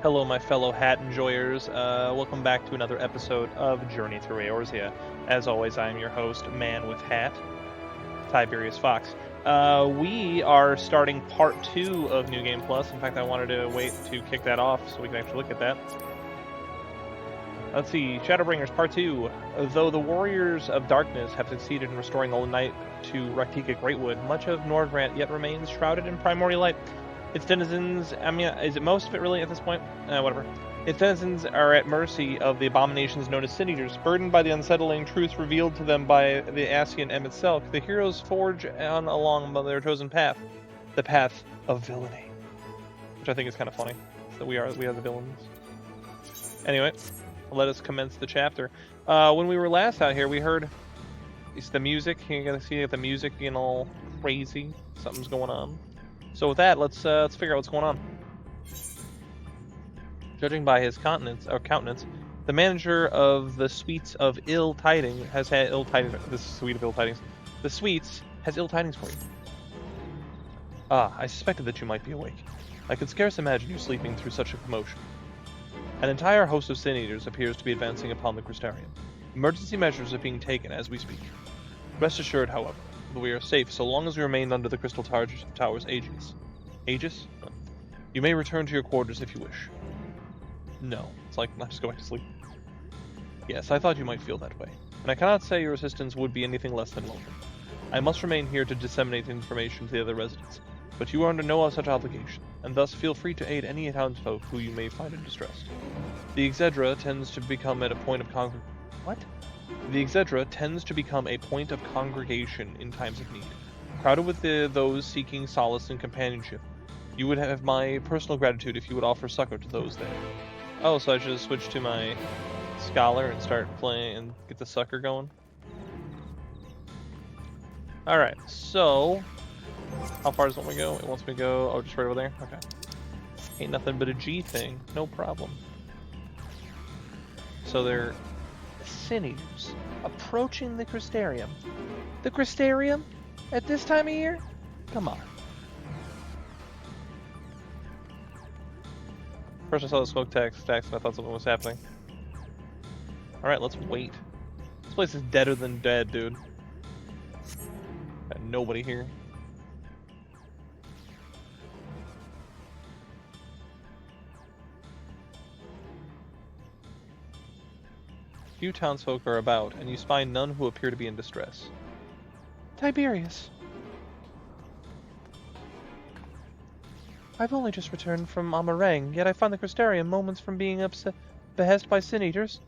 Hello, my fellow hat enjoyers. Welcome back to another episode of Journey Through Eorzea. As always, I am your host, Man with Hat, Tiberius Fox. We are starting part 2 of New Game Plus. In fact, I wanted to wait to kick that off so we can actually look at that. Let's see, Shadowbringers Part 2. Though the Warriors of Darkness have succeeded in restoring the night to Raktika Greatwood, much of Nordrant yet remains shrouded in primordial light. Its denizens, is it most of it really at this point? Whatever. Its denizens are at mercy of the abominations known as Sin Eaters. Burdened by the unsettling truths revealed to them by the Ascian M itself, the heroes forge on along their chosen path, the path of villainy. Which I think is kind of funny, that we are the villains. Anyway, let us commence the chapter. When we were last out here, we heard the music. You gotta see the music getting all crazy. Something's going on. So with that, let's figure out what's going on. Judging by his countenance, the manager of the Suites of Ill Tidings has had ill tidings. This suite of ill tidings. The Suites has ill tidings for you. Ah, I suspected that you might be awake. I could scarce imagine you sleeping through such a commotion. An entire host of Sin Eaters appears to be advancing upon the Crystarium. Emergency measures are being taken as we speak. Rest assured, however, that we are safe so long as we remain under the Crystal Tower's aegis. Aegis? You may return to your quarters if you wish. No. It's like, let's just go back to sleep. Yes, I thought you might feel that way, and I cannot say your assistance would be anything less than welcome. I must remain here to disseminate the information to the other residents, but you are under no such obligation, and thus feel free to aid any townsfolk who you may find in distress. The Exedra tends to become a point of congregation in times of need, crowded with those seeking solace and companionship. You would have my personal gratitude if you would offer succor to those there. Oh, so I should just switch to my scholar and start playing and get the succor going? Alright, so how far does it want me to go? It wants me to go, oh, just right over there? Okay. Ain't nothing but a G thing, no problem. So they're Sin Eaters approaching the Crystarium. The Crystarium? At this time of year? Come on. First I saw the smoke stacks and I thought something was happening. Alright, let's wait. This place is deader than dead, dude. Got nobody here. Few townsfolk are about, and you spy none who appear to be in distress. Tiberius. I've only just returned from Amarang, yet I find the Crystarium moments from being behest by Sin Eaters.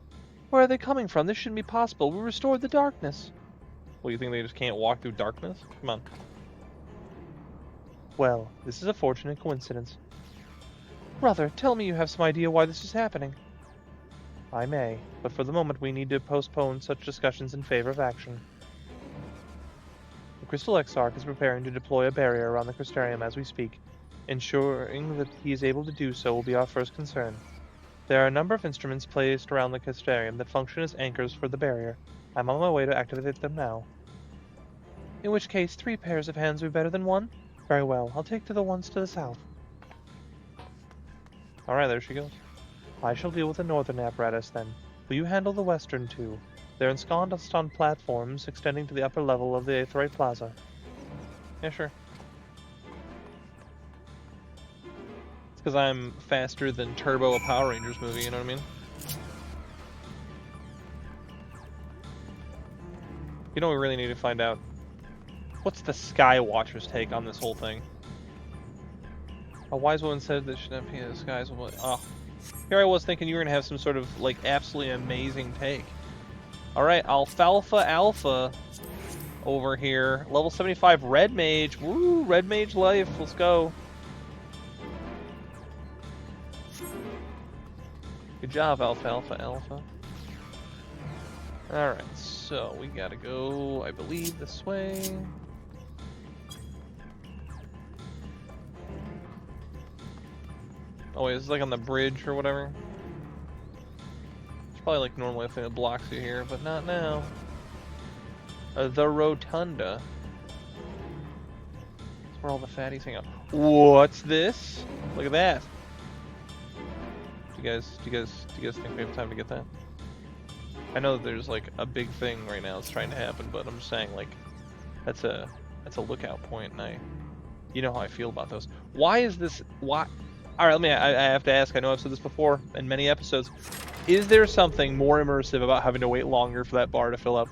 Where are they coming from? This shouldn't be possible. We restored the darkness. Well, you think they just can't walk through darkness? Come on. Well, this is a fortunate coincidence. Brother, tell me you have some idea why this is happening. I may, but for the moment we need to postpone such discussions in favor of action. The Crystal Exarch is preparing to deploy a barrier around the Crystarium as we speak. Ensuring that he is able to do so will be our first concern. There are a number of instruments placed around the Crystarium that function as anchors for the barrier. I'm on my way to activate them now. In which case, 3 pairs of hands would be better than 1? Very well, I'll take to the ones to the south. Alright, there she goes. I shall deal with the northern apparatus then. Will you handle the western too? They're ensconced on platforms extending to the upper level of the Vauthry Plaza. Yeah, sure. It's because I'm faster than Turbo, a Power Rangers movie, you know what I mean? You know what we really need to find out? What's the Sky Watcher's take on this whole thing? A wise woman said that should not be the skies. Oh. Here I was thinking you were going to have some sort of, like, absolutely amazing take. Alright, Alfalfa Alpha over here. Level 75 Red Mage. Woo, Red Mage life. Let's go. Good job, Alfalfa Alpha. Alright, so we gotta go, I believe, this way. Oh wait, is this like on the bridge or whatever? It's probably like normally a thing that blocks you here, but not now. The Rotunda. That's where all the fatties hang out. What's this? Look at that. Do you guys think we have time to get that? I know that there's like a big thing right now that's trying to happen, but I'm just saying like that's a lookout point, and you know how I feel about those. Why is this? Why? All right, I have to ask. I know I've said this before in many episodes. Is there something more immersive about having to wait longer for that bar to fill up?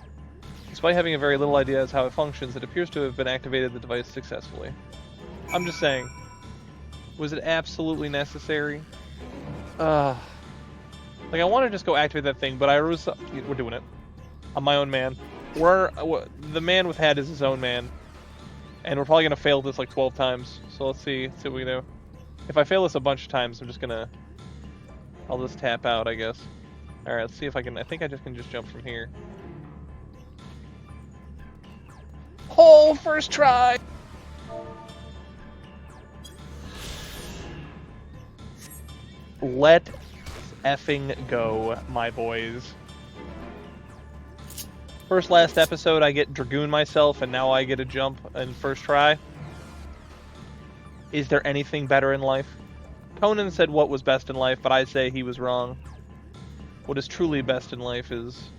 Despite having a very little idea as how it functions, it appears to have been activated the device successfully. I'm just saying, was it absolutely necessary? Like I want to just go activate that thing, but we're doing it. I'm my own man. The man with head is his own man, and we're probably gonna fail this like 12 times. So let's see what we do. If I fail this a bunch of times, I'll just tap out, I guess. All right, let's see if I can. I think I can just jump from here. Oh, first try. Let effing go, my boys. Last episode, I get Dragoon myself, and now I get a jump in first try. Is there anything better in life? Conan said what was best in life, but I say he was wrong. What is truly best in life is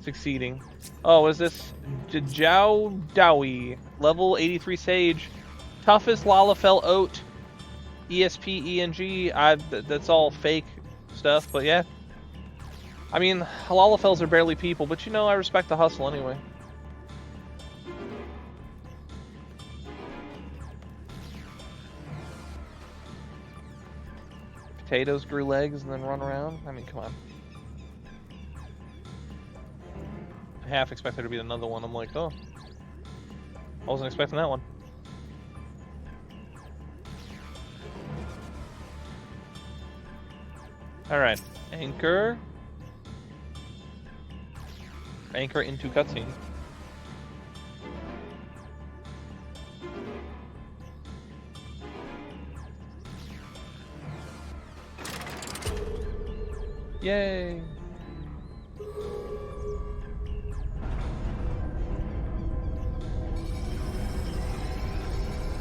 succeeding. Oh, is this Jiao Dowie, level 83 Sage, toughest Lalafell Oat, ESP, that's all fake stuff, but yeah. I mean, Lalafells are barely people, but you know, I respect the hustle anyway. Potatoes grew legs and then run around? I mean, come on. I half expected there to be another one. I'm like, oh. I wasn't expecting that one. Alright. Anchor. Anchor into cutscene. Yay!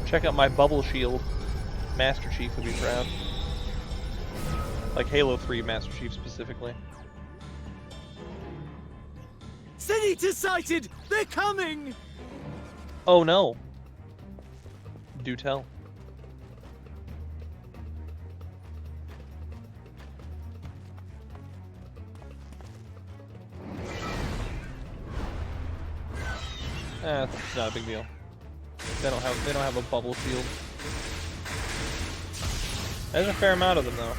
Check out my bubble shield. Master Chief would be proud. Like Halo 3 Master Chief specifically. Senator sighted! They're coming! Oh no. Do tell. It's not a big deal. They don't have a bubble shield. There's a fair amount of them though.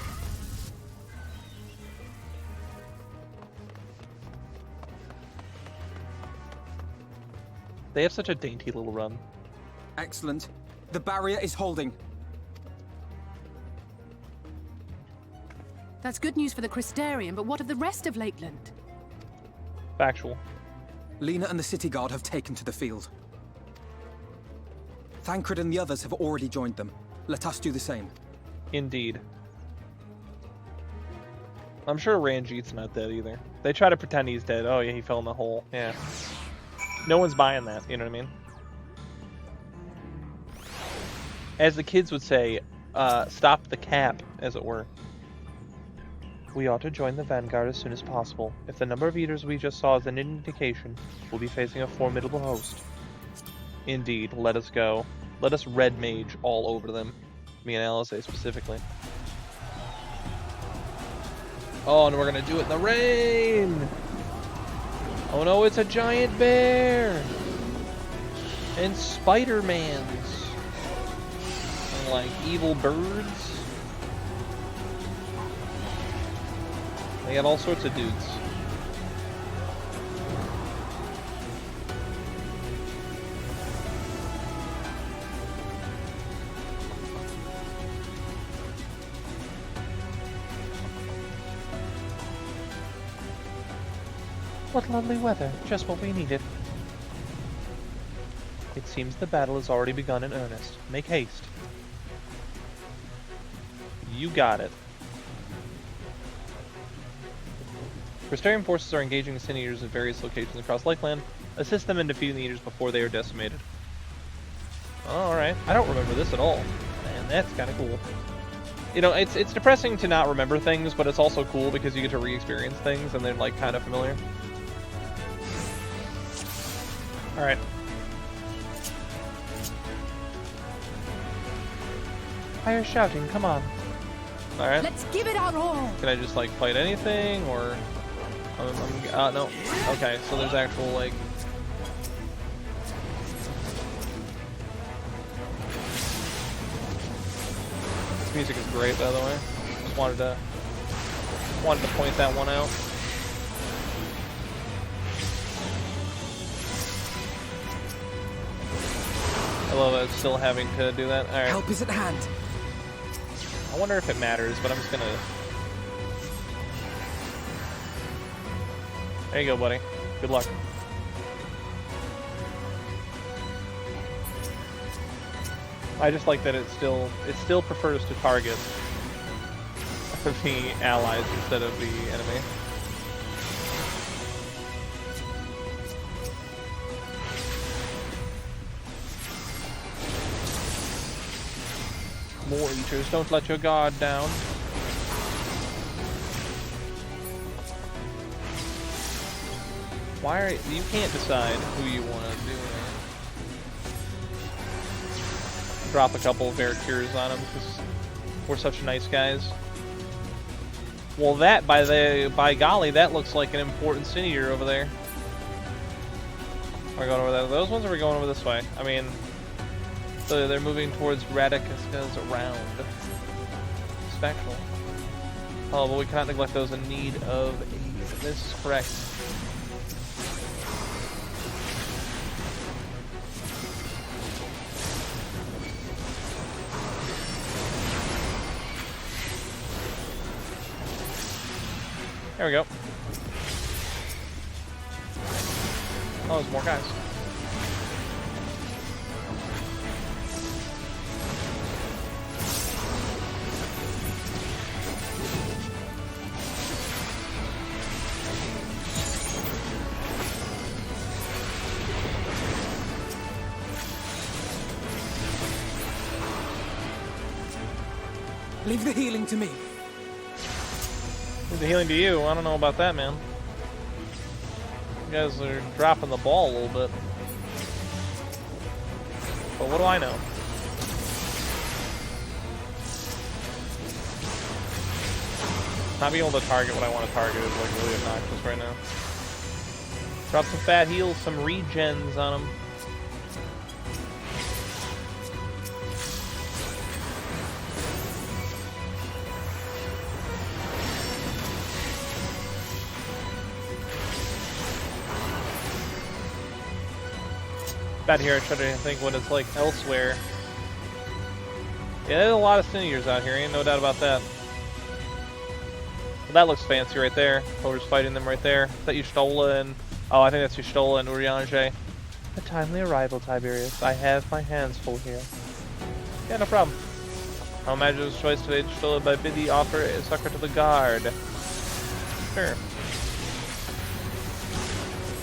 They have such a dainty little run. Excellent. The barrier is holding. That's good news for the Crystarian, but what of the rest of Lakeland? Factual. Lena and the city guard have taken to the field. Thancred and the others have already joined them. Let us do the same. Indeed. I'm sure Ranjit's not dead either. They try to pretend he's dead. Oh yeah, he fell in the hole. Yeah. No one's buying that, you know what I mean? As the kids would say, stop the cap, as it were. We ought to join the Vanguard as soon as possible. If the number of eaters we just saw is an indication, we'll be facing a formidable host. Indeed, let us go. Let us red mage all over them. Me and Alice specifically. Oh, and we're gonna do it in the rain! Oh no, it's a giant bear! And Spider-Mans! And like evil birds. They got all sorts of dudes. What lovely weather, just what we needed. It seems the battle has already begun in earnest. Make haste. You got it. Crystarian forces are engaging the Sin Eaters at various locations across Lakeland. Assist them in defeating the Eaters before they are decimated. Alright. I don't remember this at all. Man, that's kind of cool. You know, it's depressing to not remember things, but it's also cool because you get to re-experience things and they're like kind of familiar. All right. Fire shouting, come on. All right. Let's give it our all. Can I just like fight anything or? No. Okay, so there's actual like. This music is great, by the way. Just wanted to point that one out. I love it, still having to do that. All right. Help is at hand. I wonder if it matters, but I'm just gonna. There you go, buddy. Good luck. I just like that it still prefers to target the allies instead of the enemy. More eaters, don't let your guard down. Why are you can't decide who you want to do it. Drop a couple of Veracures on them because we're such nice guys. Well, that by golly, that looks like an important Cineater over there. Are we going over those ones, or are we going over this way? I mean, so they're moving towards Radicus's around. Spectral. Oh, but we cannot neglect those in need of aid. This is correct. There we go. Oh, there's more guys. Leave the healing to me. Leave the healing to you. I don't know about that, man. You guys are dropping the ball a little bit. But what do I know? Not being able to target what I want to target is like really obnoxious right now. Drop some fat heals, some regens on them. Out here, I try to think what it's like elsewhere. Yeah, there's a lot of Cineaters out here, ain't no doubt about that. Well, that looks fancy right there. Whoever's fighting them right there. Is that Y'shtola and... Oh, I think that's Y'shtola and Urianger. A timely arrival, Tiberius. I have my hands full here. Yeah, no problem. I'll imagine his choice to Y'shtola by bid thee offer succor to the guard. Sure.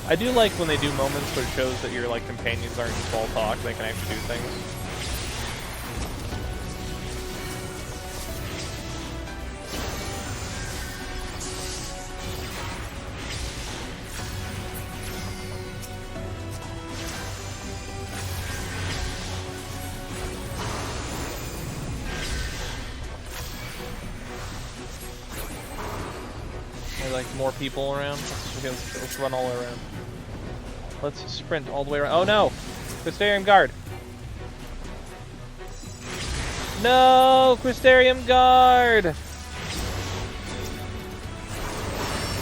I do like when they do moments where it shows that your like companions aren't just all talk, they can actually do things. There's like more people around. Let's run all the way around. Let's sprint all the way around. Oh no! Crystarium Guard! No! Crystarium Guard!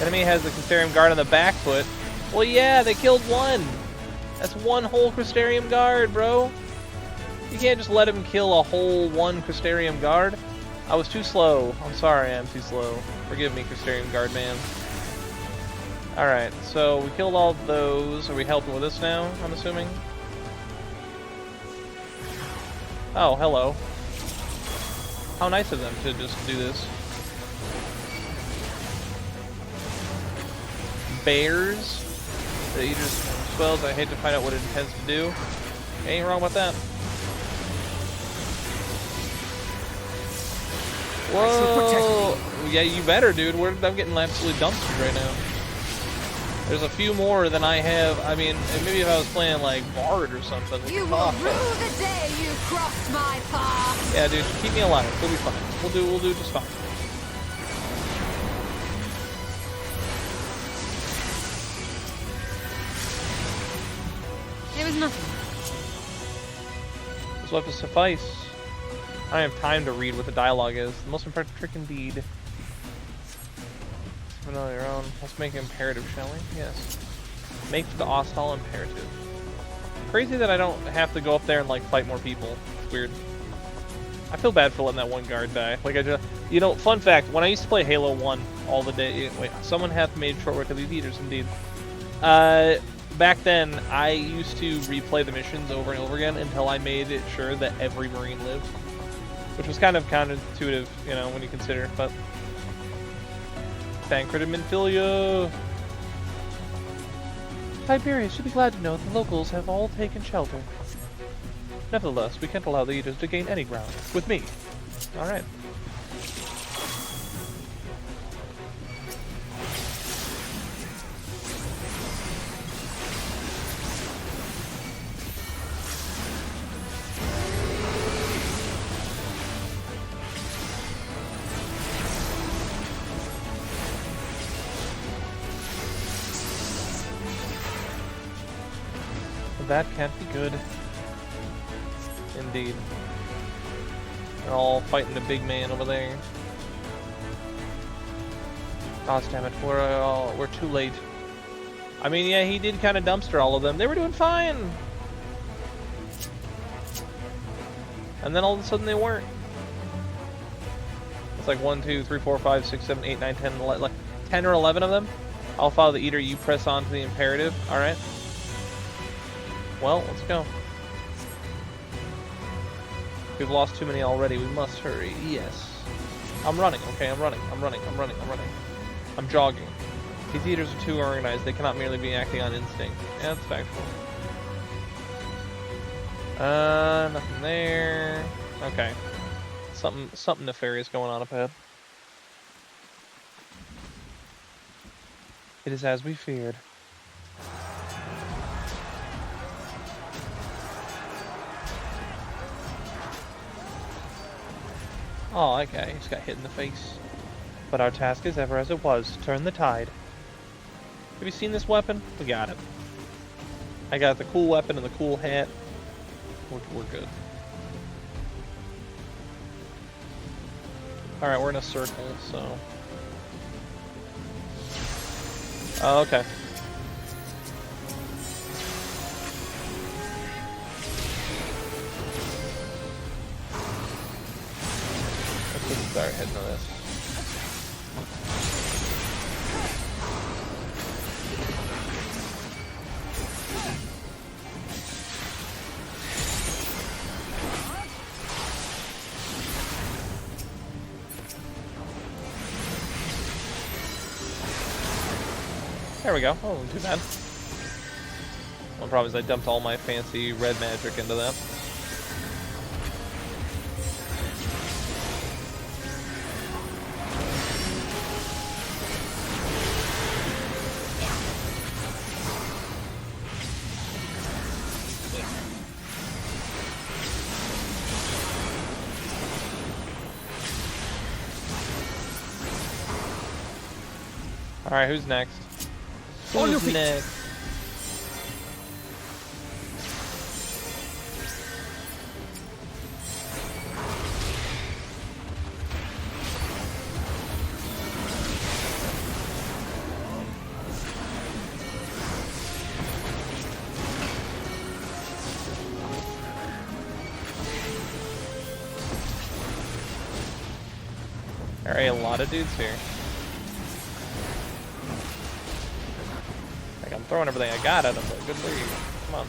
Enemy has the Crystarium Guard on the back foot. Well, yeah, they killed one! That's one whole Crystarium Guard, bro! You can't just let him kill a whole one Crystarium Guard. I was too slow. I'm sorry, I'm too slow. Forgive me, Crystarium Guard man. Alright, so we killed all of those. Are we helping with this now, I'm assuming? Oh, hello. How nice of them to just do this. Bears? The Eaters of Spells, I hate to find out what it intends to do. Ain't wrong about that. Whoa! Yeah, you better, dude. I'm getting absolutely dumpstered right now. There's a few more than I have. I mean, maybe if I was playing like Bard or something. You will rue the day you crossed my path. Yeah, dude, keep me alive. We'll be fine. We'll do just fine. It was nothing. This will have to suffice. I don't have time to read what the dialogue is. The most important trick indeed. On your own. Let's make it imperative, shall we? Yes. Make the hostile imperative. Crazy that I don't have to go up there and like fight more people. It's weird. I feel bad for letting that one guard die. Like I just, you know, fun fact: when I used to play Halo 1 all the day, wait, someone hath made short work of these eaters, indeed. Back then, I used to replay the missions over and over again until I made it sure that every Marine lived, which was kind of counterintuitive, you know, when you consider. But Banquet in Minfilia. Tiberius should be glad to know the locals have all taken shelter. Nevertheless, we can't allow the Eaters to gain any ground. With me. Alright. That can't be good. Indeed. They're all fighting the big man over there. Gosh damn it, we're too late. I mean, yeah, he did kind of dumpster all of them. They were doing fine! And then all of a sudden they weren't. It's like 1, 2, 3, 4, 5, 6, 7, 8, 9, 10, 11, like 10 or 11 of them. I'll follow the Eater, you press on to the imperative. Alright. Well, let's go. We've lost too many already. We must hurry. Yes. I'm running, okay? I'm running. I'm jogging. These Eaters are too organized. They cannot merely be acting on instinct. Yeah, that's factual. Nothing there. Okay. Something nefarious going on up ahead. It is as we feared. Oh, that guy just got hit in the face. But our task is ever as it was, turn the tide. Have you seen this weapon? We got it. I got the cool weapon and the cool hat. We're good. Alright, we're in a circle, so... Oh, okay. Let's start hitting on this. There we go. Oh, wasn't too bad. One problem is I dumped all my fancy red magic into that. Alright, who's next? On your feet. Next? Alright, a lot of dudes here. I'm throwing everything I got at him, but good for you. Come on.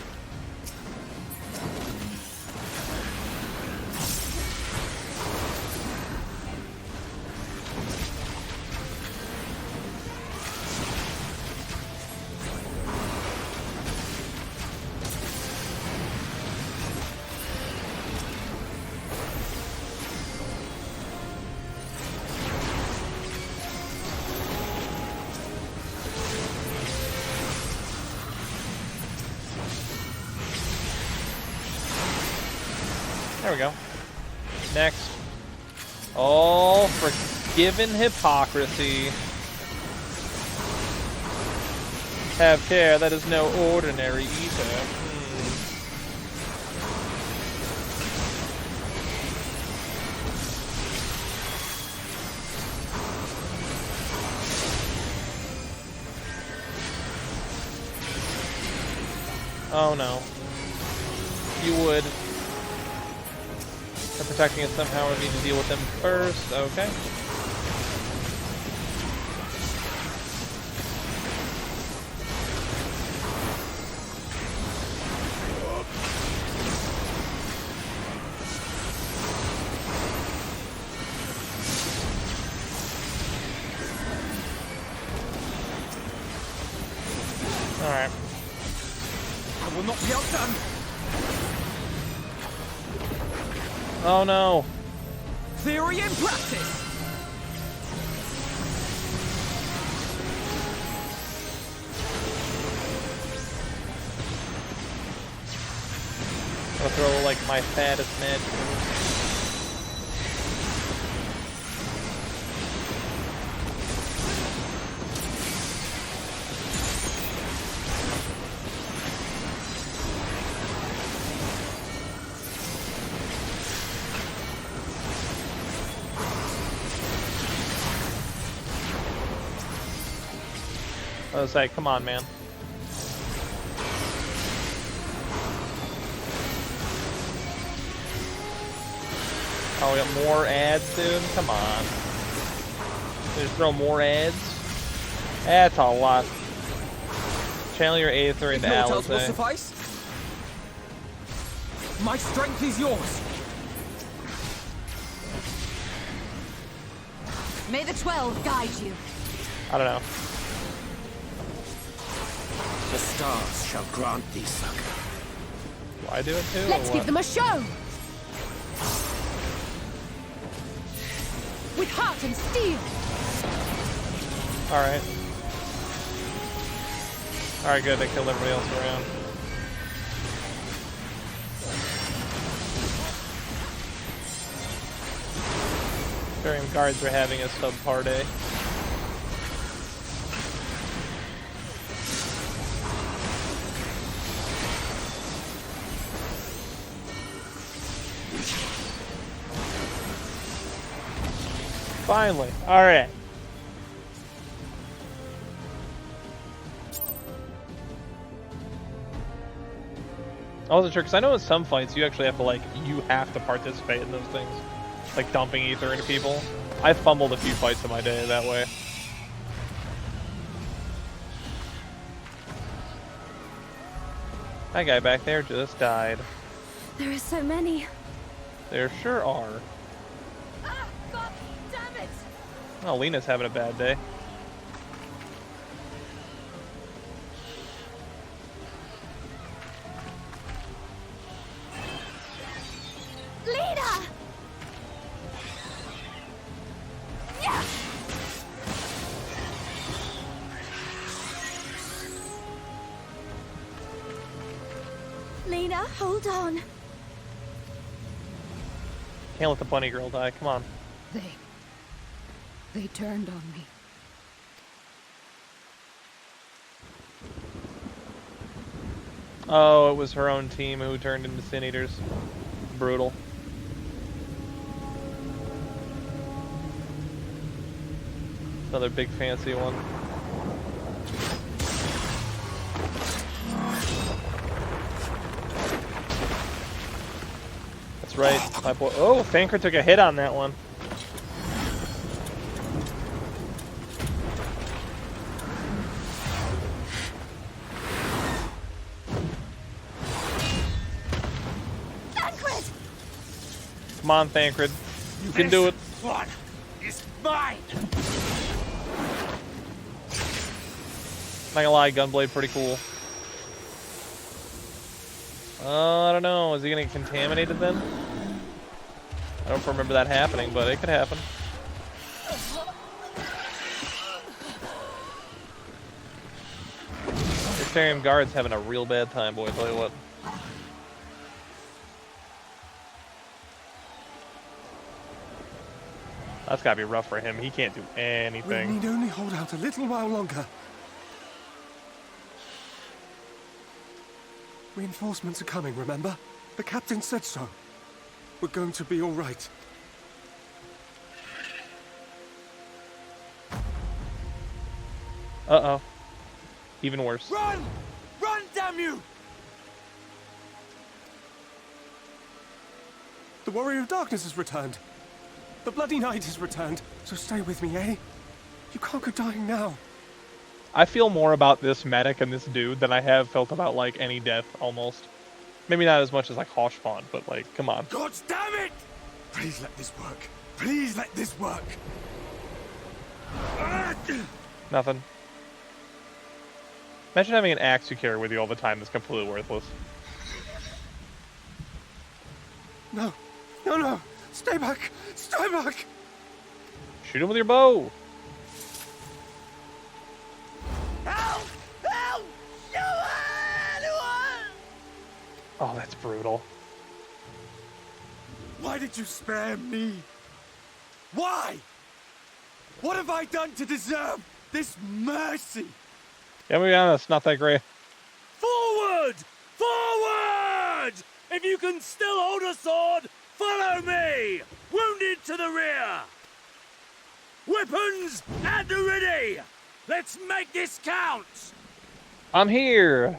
There we go. Next. Oh, forgiven hypocrisy. Have care, that is no ordinary eater. Oh no. You would. They're protecting us somehow. We need to deal with them first. Okay. Alright. I will not be outdone. Oh no. Theory in practice. I'll throw like my fattest magic. I was like, come on, man. Oh, we got more ads, dude? Come on. Just throw more ads? That's a lot. Channel your Aether into If mortals will Alizé. suffice. My strength is yours. May the 12 guide you. I don't know. The stars shall grant thee succor. Do I do it too? Let's or give what? them a show. With heart and steel. Alright. Alright, good. I killed everybody else around. Imperium guards are having a subpar day. Finally. Alright. I wasn't sure, because I know in some fights you actually have to, like, you have to participate in those things. Like dumping ether into people. I fumbled a few fights in my day that way. That guy back there just died. There are so many. There sure are. Ah, God damn it! Oh, Lena's having a bad day. Lena! Yeah! Lena, hold on. Can't let the bunny girl die, come on. They turned on me. Oh, it was her own team who turned into Sin Eaters. Brutal. Another big fancy one. That's right, my boy. Oh, Thanker took a hit on that one. Thancred! Come on, Thancred. You can do it. One is mine. Not gonna lie, Gunblade pretty cool. I don't know. Is he gonna get contaminated then? I don't remember that happening, but it could happen. Imperium Guard's having a real bad time, boy. Tell you what. That's gotta be rough for him. He can't do We anything. need only hold out a little while longer. Reinforcements are coming, remember? The captain said so. We're going to be all right. Uh-oh. Even worse. Run! Run, damn you! The Warrior of Darkness has returned. The Bloody Knight has returned. So stay with me, eh? You can't go dying now. I feel more about this medic and this dude than I have felt about, like, any death, almost. Maybe not as much as, like, Hoshfon, but, like, come on. God damn it! Please let this work. Please let this work. Nothing. Imagine having an axe you carry with you all the time that's completely worthless. No. No, no. Stay back. Stay back. Shoot him with your bow! Help! Help! Anyone! Oh, that's brutal. Why did you spare me? Why? What have I done to deserve this mercy? Gotta be honest, not that great. Forward! Forward! If you can still hold a sword, follow me! Wounded to the rear! Weapons at the ready! Let's make this count! I'm here!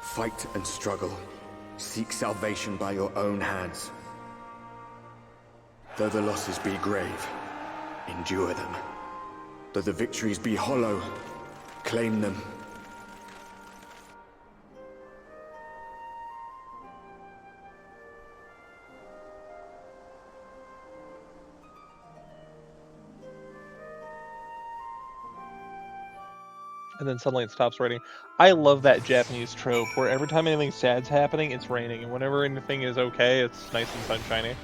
Fight and struggle. Seek salvation by your own hands. Though the losses be grave, endure them. Though the victories be hollow, claim them. And then suddenly it stops raining. I love that Japanese trope where every time anything sad's happening, it's raining. And whenever anything is okay, it's nice and sunshiny.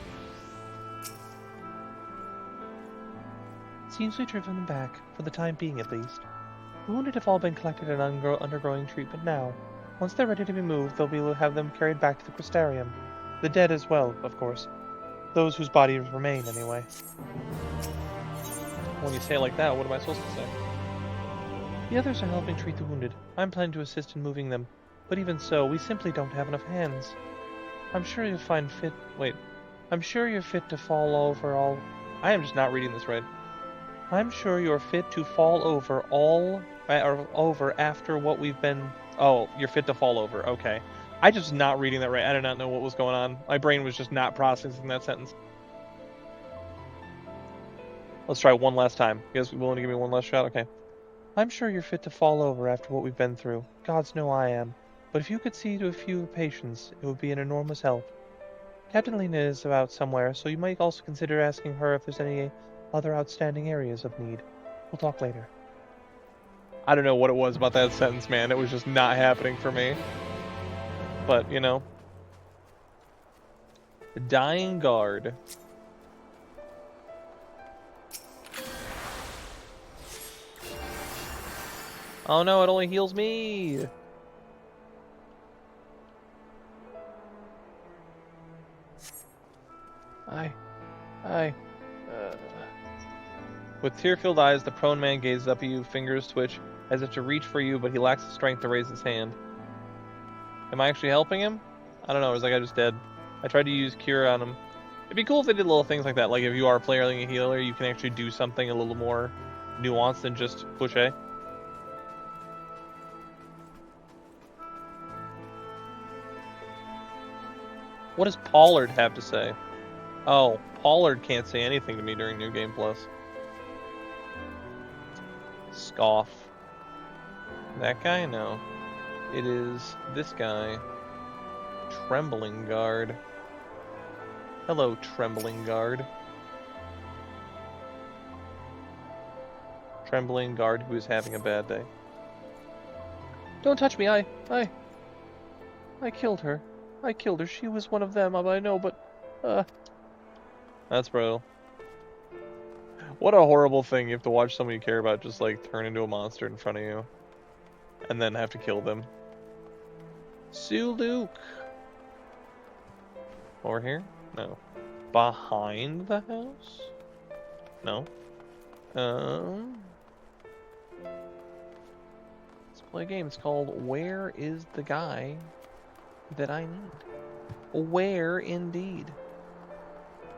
Seems we've driven them back, for the time being at least. The wounded have all been collected and undergoing treatment now. Once they're ready to be moved, they'll have them carried back to the Crystarium. The dead as well, of course. Those whose bodies remain, anyway. When you say it like that, what am I supposed to say? The others are helping treat the wounded. I'm planning to assist in moving them. But even so, we simply don't have enough hands. I'm sure you'll find fit... Wait. I'm sure you're fit to fall over all... I am just not reading this right. I'm sure you're fit to fall over over after what we've been... Oh, you're fit to fall over. Okay. I just not reading that right. I did not know what was going on. My brain was just not processing that sentence. Let's try one last time. You guys willing to give me one last shot? Okay. I'm sure you're fit to fall over after what we've been through. Gods know I am. But if you could see to a few patients, it would be an enormous help. Captain Lena is about somewhere, so you might also consider asking her if there's any other outstanding areas of need. We'll talk later. I don't know what it was about that sentence, man. It was just not happening for me. But, you know. The Dying Guard. Oh no, it only heals me! With tear-filled eyes, the prone man gazes up at you, fingers twitch, as if to reach for you, but he lacks the strength to raise his hand. Am I actually helping him? I don't know, or is that guy just dead? I tried to use Cure on him. It'd be cool if they did little things like that, like if you are playing a healer, you can actually do something a little more nuanced than just push A. What does Pollard have to say? Oh, Pollard can't say anything to me during New Game Plus. Scoff. That guy? No. It is this guy. Trembling Guard. Hello, Trembling Guard. Trembling Guard who is having a bad day. Don't touch me, I killed her. I killed her. She was one of them, I know, but, That's brutal. What a horrible thing. You have to watch somebody you care about just, like, turn into a monster in front of you. And then have to kill them. Sue Luke. Over here? No. behind the house? No. Let's play a game. It's called Where is the Guy That I Need? Where indeed?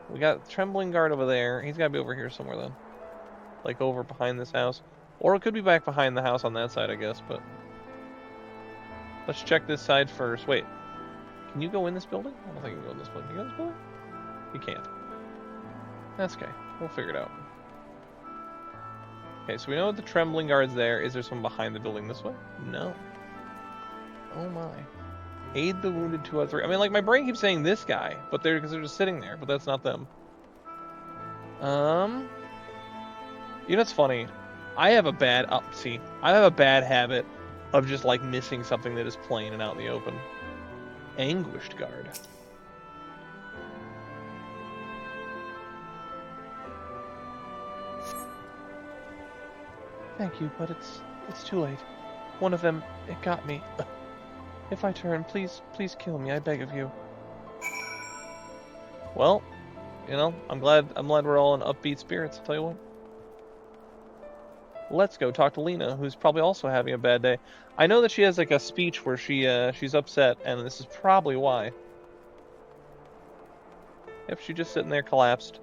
We got Trembling Guard over there. He's got to be over here somewhere then. Like over behind this house. Or it could be back behind the house on that side, I guess, but... Let's check this side first. Wait. Can you go in this building? I don't think you can go in this building. Can you go in this building? You can't. That's okay. We'll figure it out. Okay, so we know the Trembling Guard's there. Is there someone behind the building this way? No. Oh my. Aid the wounded 2 out of 3. I mean, like, my brain keeps saying this guy, but because they're just sitting there, but that's not them. You know what's funny? I have a bad habit of just, like, missing something that is plain and out in the open. Anguished Guard. Thank you, but it's too late. One of them, it got me. If I turn, please kill me, I beg of you. Well, you know, I'm glad we're all in upbeat spirits, I'll tell you what. Let's go talk to Lena, who's probably also having a bad day. I know that she has like a speech where she's upset, and this is probably why. Yep, she's just sitting there collapsed.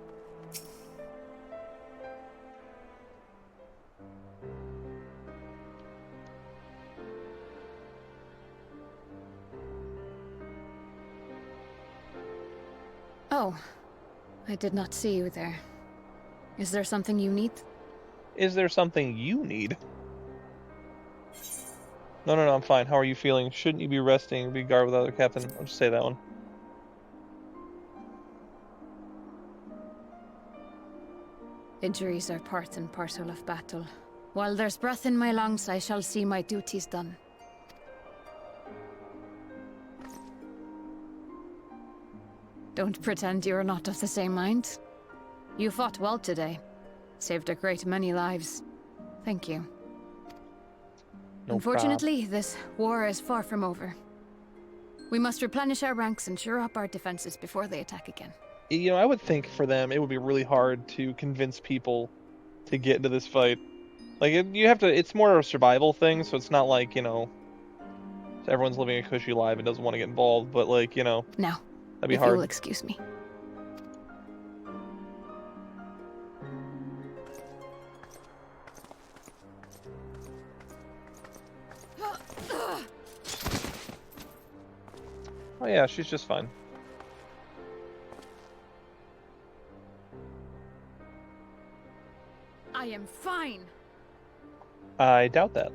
Oh, I did not see you there. Is there something you need? Is there something you need? No, I'm fine. How are you feeling? Shouldn't you be resting? Be guard with the other captain. I'll just say that one. Injuries are part and parcel of battle. While there's breath in my lungs, I shall see my duties done. Don't pretend you're not of the same mind. You fought well today. Saved a great many lives. Thank you. No Unfortunately, this war is far from over. We must replenish our ranks and shore up our defenses before they attack again. You know, I would think for them it would be really hard to convince people to get into this fight. Like, it's more of a survival thing, so it's not like, you know, everyone's living a cushy life and doesn't want to get involved, but like, you know, Now, that'd be if hard. you will excuse me. Oh yeah, she's just fine. I am fine. I doubt that.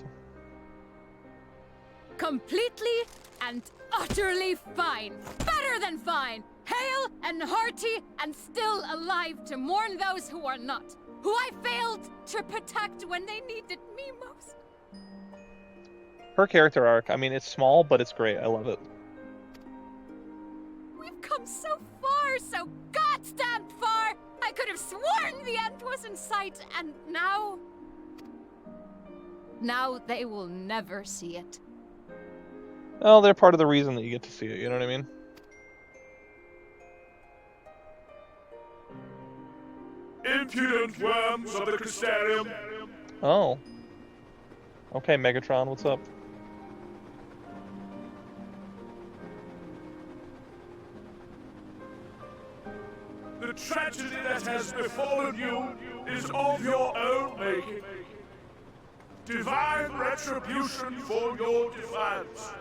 Completely and utterly fine. Better than fine. Hale and hearty and still alive to mourn those who are not. Who I failed to protect when they needed me most. Her character arc, I mean, it's small, but it's great. I love it. We've come so far, so goddamn far! I could have sworn the end was in sight, and now... Now they will never see it. Well, they're part of the reason that you get to see it, you know what I mean? Impudent worms of the Crystarium! Oh. Okay, Megatron, what's up? The tragedy that has befallen you is of your own making. Divine retribution for your defiance.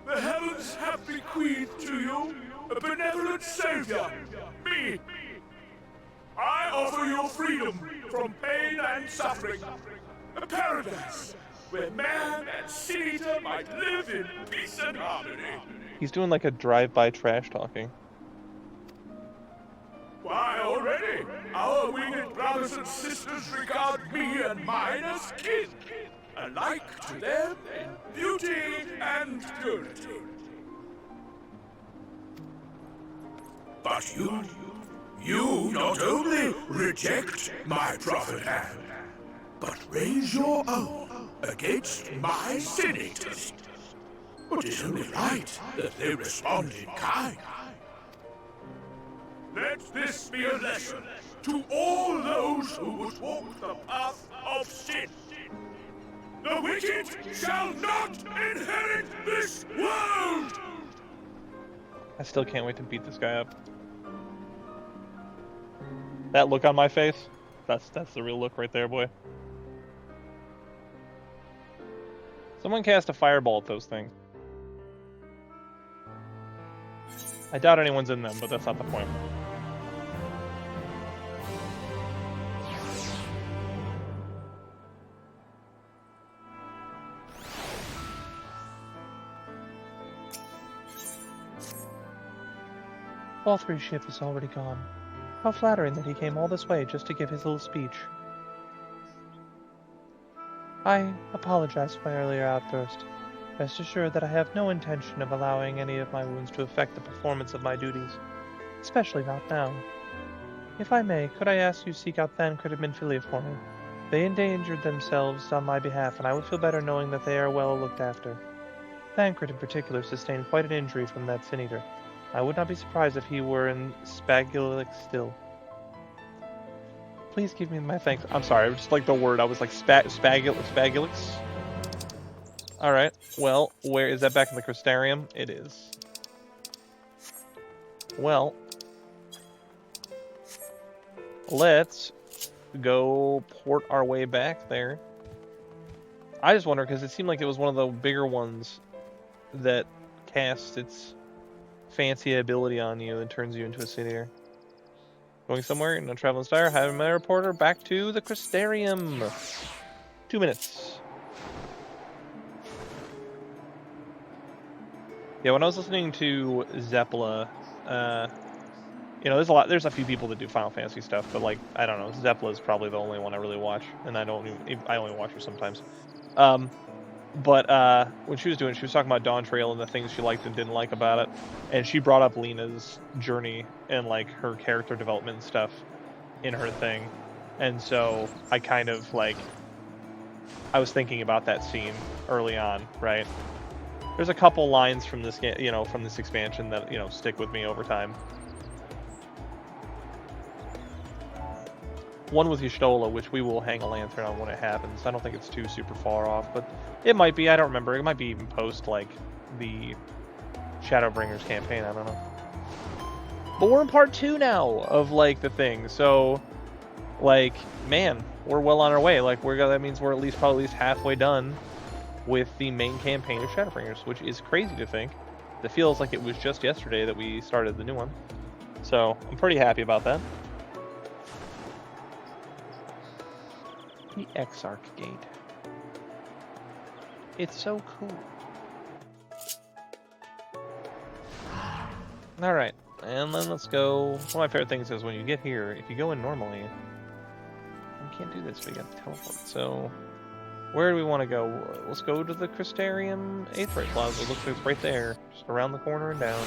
The heavens have bequeathed to you a benevolent savior, me. I offer you freedom from pain and suffering. A paradise where man and sin-eater might live in peace and harmony. He's doing like a drive-by trash talking. Why, already, our winged brothers and sisters regard me and mine as kin, alike to them in beauty and purity. But you not only reject my prophet hand, but raise your own against my sin-eaters. But it's only right that they respond in kind. Let this be a lesson to all those who would walk the path of sin. The wicked shall not inherit this world! I still can't wait to beat this guy up. That look on my face, that's the real look right there, boy. Someone cast a fireball at those things. I doubt anyone's in them, but that's not the point. Vauthry's ship is already gone. How flattering that he came all this way just to give his little speech. I apologize for my earlier outburst. Rest assured that I have no intention of allowing any of my wounds to affect the performance of my duties, especially not now. If I may, could I ask you to seek out Thancred and Minfilia for me? They endangered themselves on my behalf, and I would feel better knowing that they are well looked after. Thancred in particular sustained quite an injury from that sin-eater. I would not be surprised if he were in Spagulix still. Please give me my thanks. I'm sorry, I just like the word. I was like Spagulix. Alright, well, where is that back in the Crystarium? It is. Well, let's go port our way back there. I just wonder, because it seemed like it was one of the bigger ones that casts its fancy ability on you and turns you into a city. Going somewhere in a traveling star, having my reporter back to the Crystarium. 2 minutes. Yeah, when I was listening to Zeppela, you know, there's a few people that do Final Fantasy stuff, but like, I don't know, Zeppela is probably the only one I really watch, and I only watch her sometimes. But when she was talking about Dawn Trail and the things she liked and didn't like about it, and she brought up Lena's journey and like her character development and stuff in her thing, and so I kind of like, I was thinking about that scene early on, right? There's a couple lines from this game, you know, from this expansion that, you know, stick with me over time. One with Y'shtola, which we will hang a lantern on when it happens. I don't think it's too super far off, but it might be. I don't remember. It might be even post, like, the Shadowbringers campaign. I don't know. But we're in part 2 now of, like, the thing. So, like, man, we're well on our way. Like, that means we're probably at least halfway done with the main campaign of Shadowbringers, which is crazy to think. It feels like it was just yesterday that we started the new one. So, I'm pretty happy about that. The Exarch Gate. It's so cool. Alright, and then let's go. One of my favorite things is when you get here, if you go in normally, you can't do this, we got to teleport. So, where do we want to go? Let's go to the Crystarium 8th Rate Plaza. It looks like it's right there, just around the corner and down.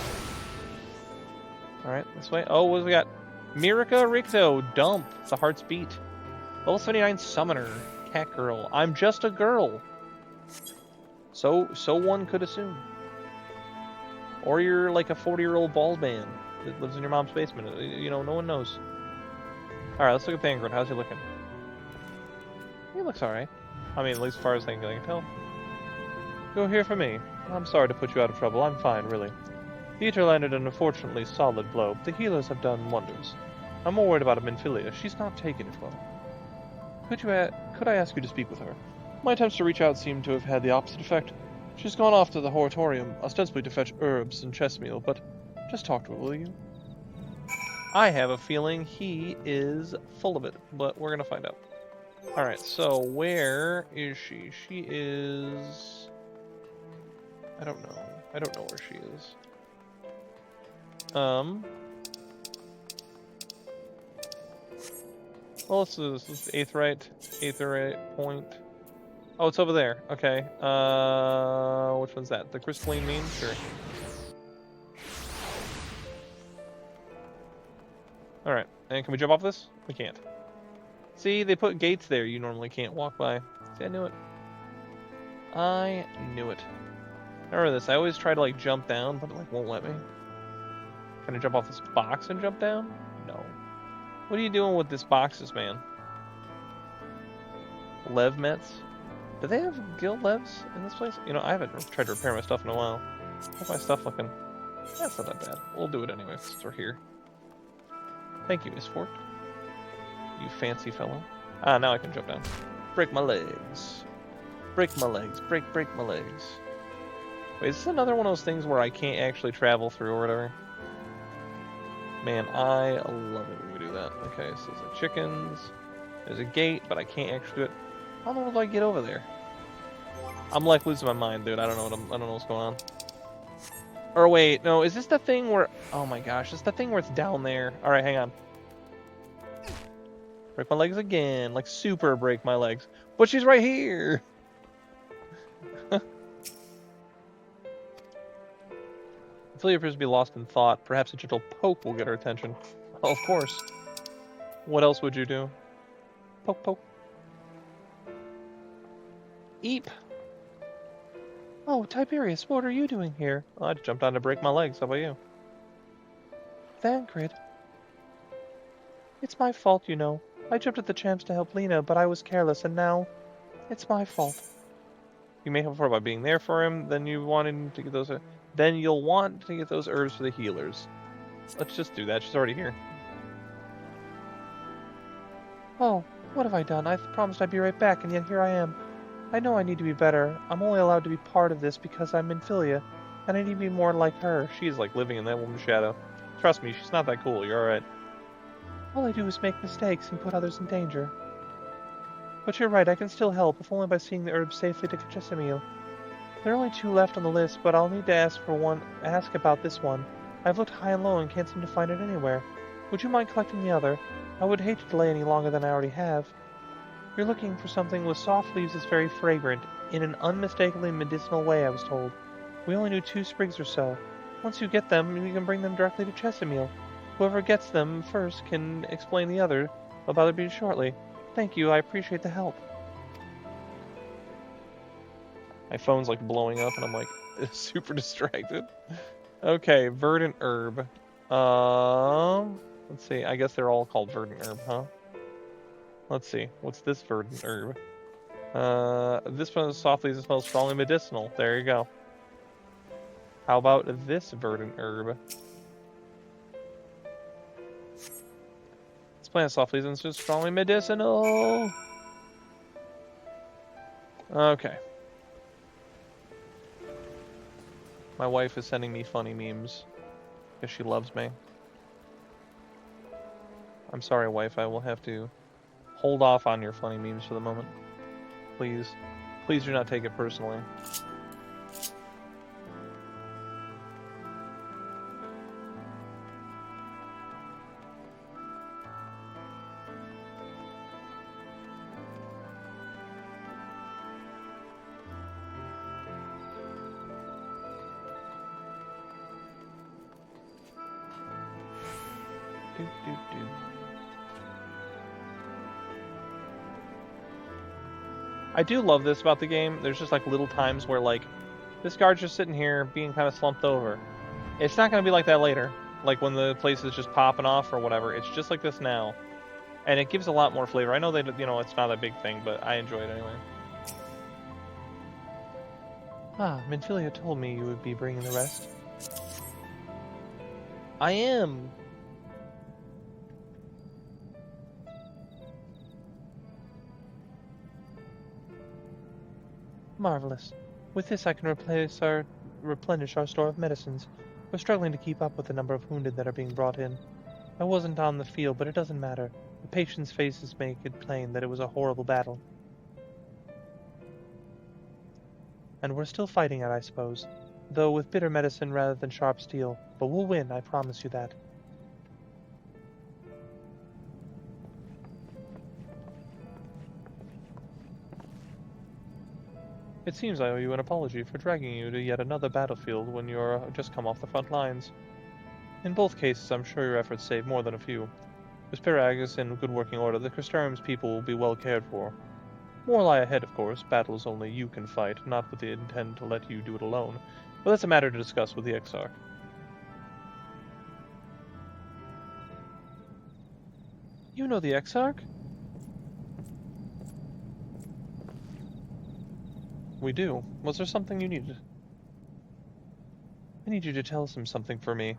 Alright, this way. Oh, what do we got? Mirica Ricto, Dump. It's a Heart's Beat. Level 79 Summoner, Cat Girl. I'm just a girl. So one could assume. Or you're like a 40-year-old bald man that lives in your mom's basement. You know, no one knows. Alright, let's look at Thancred. How's he looking? He looks alright. I mean, at least as far as I can tell. You're here for me. I'm sorry to put you out of trouble. I'm fine, really. The Eater landed an unfortunately solid blow, but the healers have done wonders. I'm more worried about Minfilia. She's not taking it well. Could I ask you to speak with her? My attempts to reach out seem to have had the opposite effect. She's gone off to the Horatorium, ostensibly to fetch herbs and chess meal, but just talk to her, will you? I have a feeling he is full of it, but we're gonna find out. Alright, so where is she? She is... I don't know. I don't know where she is. Well, let's do this. This is 8th right point. Oh, it's over there. Okay. Which one's that? The crystalline mean? Sure. Alright. And can we jump off this? We can't. See, they put gates there you normally can't walk by. See, I knew it. I knew it. Remember this. I always try to, like, jump down, but it, like, won't let me. Can I jump off this box and jump down? No. What are you doing with this boxes, man? Lev Mets? Do they have guild levs in this place? You know, I haven't tried to repair my stuff in a while. How's my stuff looking? That's not that bad. We'll do it anyway since we're here. Thank you, Miss Fork. You fancy fellow. Ah, now I can jump down. Break my legs. Break my legs. Break my legs. Wait, is this another one of those things where I can't actually travel through or whatever? Man, I love it when we do that. Okay, so there's like chickens. There's a gate, but I can't actually do it. How in the world do I get over there? I'm like losing my mind, dude. I don't know what's going on. Or wait, no, is this the thing where... Oh my gosh, is the thing where it's down there? Alright, hang on. Break my legs again. Like, super break my legs. But she's right here! Minfilia appears to be lost in thought. Perhaps a gentle poke will get her attention. Oh, of course. What else would you do? Poke, poke. Eep! Oh, Tiberius, what are you doing here? Oh, I jumped on to break my legs. How about you? Thancred. It's my fault, you know. I jumped at the chance to help Lena, but I was careless, and now... It's my fault. You may have thought about being there for him, then you wanted to get those... Then you'll want to get those herbs for the healers. Let's just do that. She's already here. Oh, what have I done? I promised I'd be right back, and yet here I am. I know I need to be better. I'm only allowed to be part of this because I'm Minfilia, and I need to be more like her. She's like living in that woman's shadow. Trust me, she's not that cool. You're alright. All I do is make mistakes and put others in danger. But you're right, I can still help, if only by seeing the herbs safely to Chesemil. There are only 2 left on the list, but I'll need to ask about this one. I've looked high and low and can't seem to find it anywhere. Would you mind collecting the other? I would hate to delay any longer than I already have. You're looking for something with soft leaves that's very fragrant, in an unmistakably medicinal way, I was told. We only need 2 sprigs or so. Once you get them, you can bring them directly to Chesemil. Whoever gets them first can explain the other. I'll bother you shortly. Thank you, I appreciate the help. My phone's like blowing up and I'm like super distracted. Okay, verdant herb. Let's see, I guess they're all called verdant herb, huh? Let's see, what's this verdant herb? This one is softly, it smells strongly medicinal. There you go. How about this verdant herb? This plant softly is just strongly medicinal. Okay. My wife is sending me funny memes because she loves me. I'm sorry, wife. I will have to hold off on your funny memes for the moment. Please. Please do not take it personally. I do love this about the game. There's just like little times where like this guard's just sitting here being kind of slumped over. It's not going to be like that later, like when the place is just popping off or whatever. It's just like this now, and it gives a lot more flavor. I know that, you know, it's not a big thing, but I enjoy it anyway. Ah, Minfilia told me you would be bringing the rest. I am. Marvelous. With this I can replenish our store of medicines. We're struggling to keep up with the number of wounded that are being brought in. I wasn't on the field, but it doesn't matter. The patients' faces make it plain that it was a horrible battle. And we're still fighting it, I suppose. Though with bitter medicine rather than sharp steel. But we'll win, I promise you that. It seems I owe you an apology for dragging you to yet another battlefield when you're just come off the front lines. In both cases, I'm sure your efforts saved more than a few. With Pirag is in good working order, the Crystarium's people will be well cared for. More lie ahead, of course. Battles only you can fight, not with the intent to let you do it alone. But that's a matter to discuss with the Exarch. You know the Exarch? We do. Was there something you needed? I need you to tell him something for me.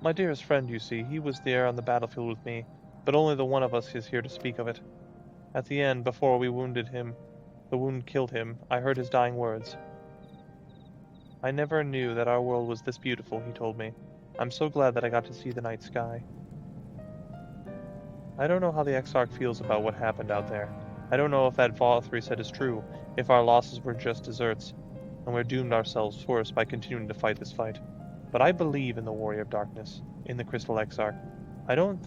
My dearest friend, you see, he was there on the battlefield with me, but only the one of us is here to speak of it. At the end, before we wounded him, the wound killed him, I heard his dying words. I never knew that our world was this beautiful, he told me. I'm so glad that I got to see the night sky. I don't know how the Exarch feels about what happened out there. I don't know if that Vauthry said is true, if our losses were just deserts, and we're doomed ourselves worse by continuing to fight this fight. But I believe in the Warrior of Darkness, in the Crystal Exarch. I don't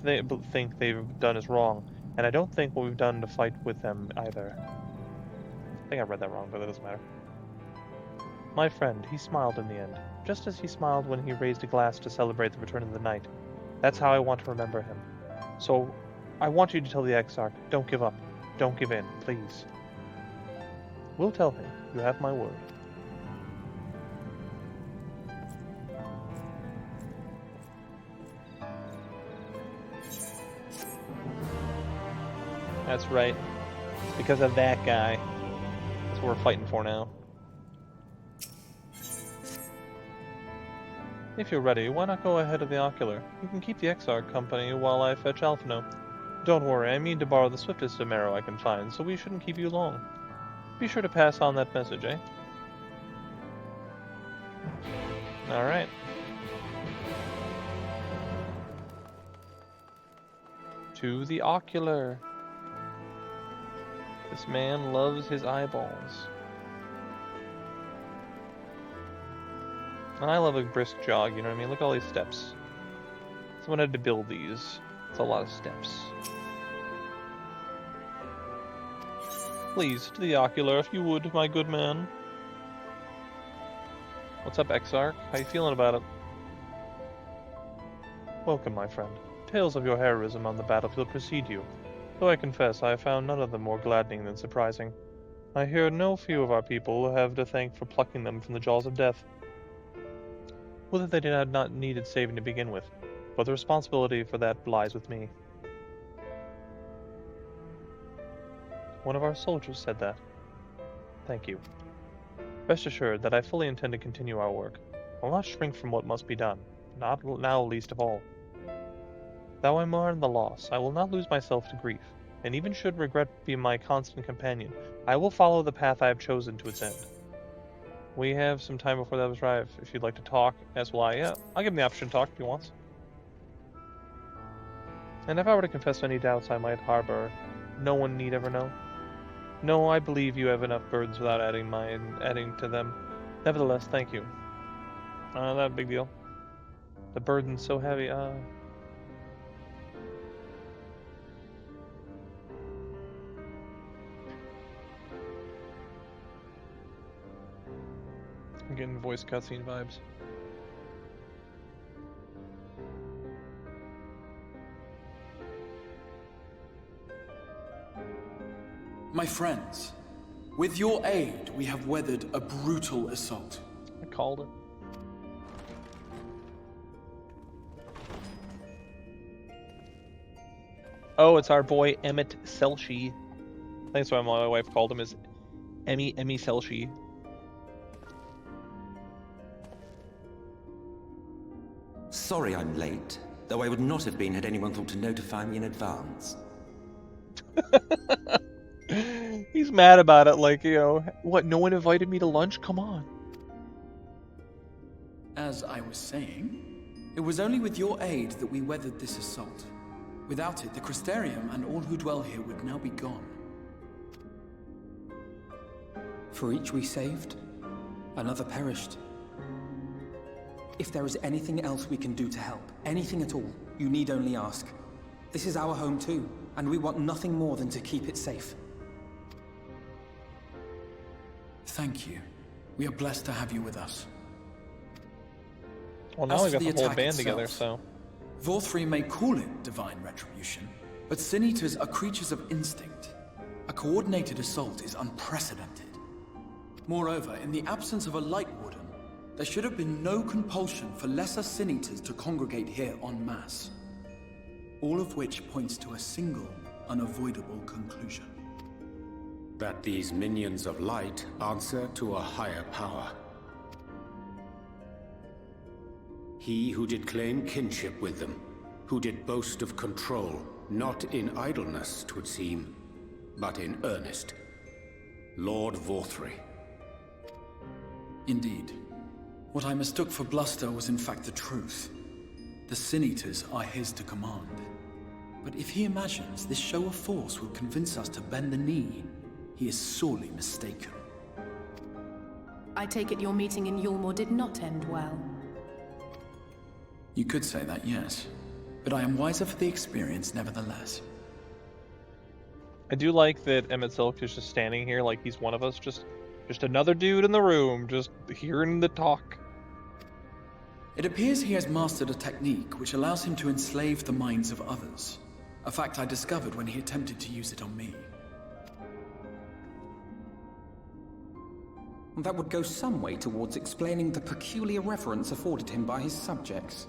think they've done us wrong, and I don't think what we've done to fight with them either. I think I read that wrong, but that doesn't matter. My friend, he smiled in the end, just as he smiled when he raised a glass to celebrate the return of the night. That's how I want to remember him. So, I want you to tell the Exarch, don't give up. Don't give in, please. We'll tell him. You have my word. That's right. Because of that guy. That's what we're fighting for now. If you're ready, why not go ahead of the Ocular? You can keep the Exarch company while I fetch Alphino. Don't worry, I mean to borrow the swiftest Amaro I can find, so we shouldn't keep you long. Be sure to pass on that message, eh? Alright. To the Ocular. This man loves his eyeballs. And I love a brisk jog, you know what I mean? Look at all these steps. Someone had to build these. It's a lot of steps. Please, to the Ocular, if you would, my good man. What's up, Exarch? How you feeling about it? Welcome, my friend. Tales of your heroism on the battlefield precede you. Though I confess I have found none of them more gladdening than surprising. I hear no few of our people have to thank for plucking them from the jaws of death. Whether they had not needed saving to begin with, but the responsibility for that lies with me. One of our soldiers said that. Thank you. Rest assured that I fully intend to continue our work. I will not shrink from what must be done, not now least of all. Though I mourn the loss, I will not lose myself to grief, and even should regret be my constant companion, I will follow the path I have chosen to its end. We have some time before that arrive. If you'd like to talk, as will I. Yeah, I'll give him the option to talk if he wants. And if I were to confess any doubts I might harbor, no one need ever know. No, I believe you have enough burdens without adding to them. Nevertheless, thank you. Not a big deal. The burden's so heavy, I'm getting voice cutscene vibes. My friends, with your aid, we have weathered a brutal assault. I called it. Oh, it's our boy Emmett Selshi. I think that's why my wife called him, is Emmy Selshi. Sorry I'm late, though I would not have been had anyone thought to notify me in advance. He's mad about it, like, you know, what, no one invited me to lunch? Come on. As I was saying, it was only with your aid that we weathered this assault. Without it, the Crystarium and all who dwell here would now be gone. For each we saved, another perished. If there is anything else we can do to help, anything at all, you need only ask. This is our home too, and we want nothing more than to keep it safe. Thank you. We are blessed to have you with us. Well, now As we for got the the whole attack band together, itself, so... Vauthry may call it divine retribution, but Sin Eaters are creatures of instinct. A coordinated assault is unprecedented. Moreover, in the absence of a Light Warden, There should have been no compulsion for lesser sin-eaters to congregate here en masse. All of which points to a single, unavoidable conclusion. That these minions of light answer to a higher power. He who did claim kinship with them, who did boast of control, not in idleness, 'twould seem, but in earnest. Lord Vauthry. Indeed. What I mistook for bluster was in fact the truth. The Sin-Eaters are his to command. But if he imagines this show of force will convince us to bend the knee, he is sorely mistaken. I take it your meeting in Yulmore did not end well. You could say that, yes. But I am wiser for the experience nevertheless. I do like that Emmett Silk is just standing here like he's one of us, just another dude in the room, just hearing the talk. It appears he has mastered a technique which allows him to enslave the minds of others. A fact I discovered when he attempted to use it on me. That would go some way towards explaining the peculiar reverence afforded him by his subjects.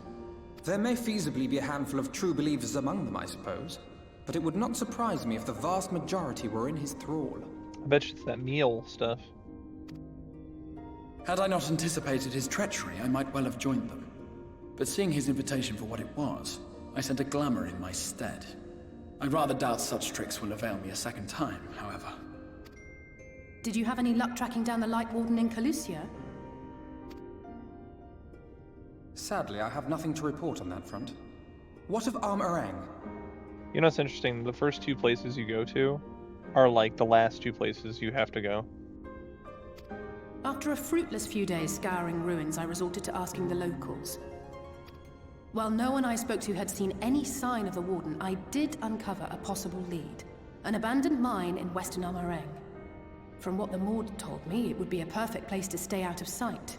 There may feasibly be a handful of true believers among them, I suppose, but it would not surprise me if the vast majority were in his thrall. I bet you it's that meal stuff. Had I not anticipated his treachery, I might well have joined them. But seeing his invitation for what it was, I sent a glamour in my stead. I'd rather doubt such tricks will avail me a second time, however. Did you have any luck tracking down the Light Warden in Calusia? Sadly, I have nothing to report on that front. What of Armorang? You know what's interesting? The first two places you go to are like the last two places you have to go. After a fruitless few days scouring ruins, I resorted to asking the locals. While no one I spoke to had seen any sign of the Warden, I did uncover a possible lead. An abandoned mine in western Armorang. From what the Maud told me, it would be a perfect place to stay out of sight.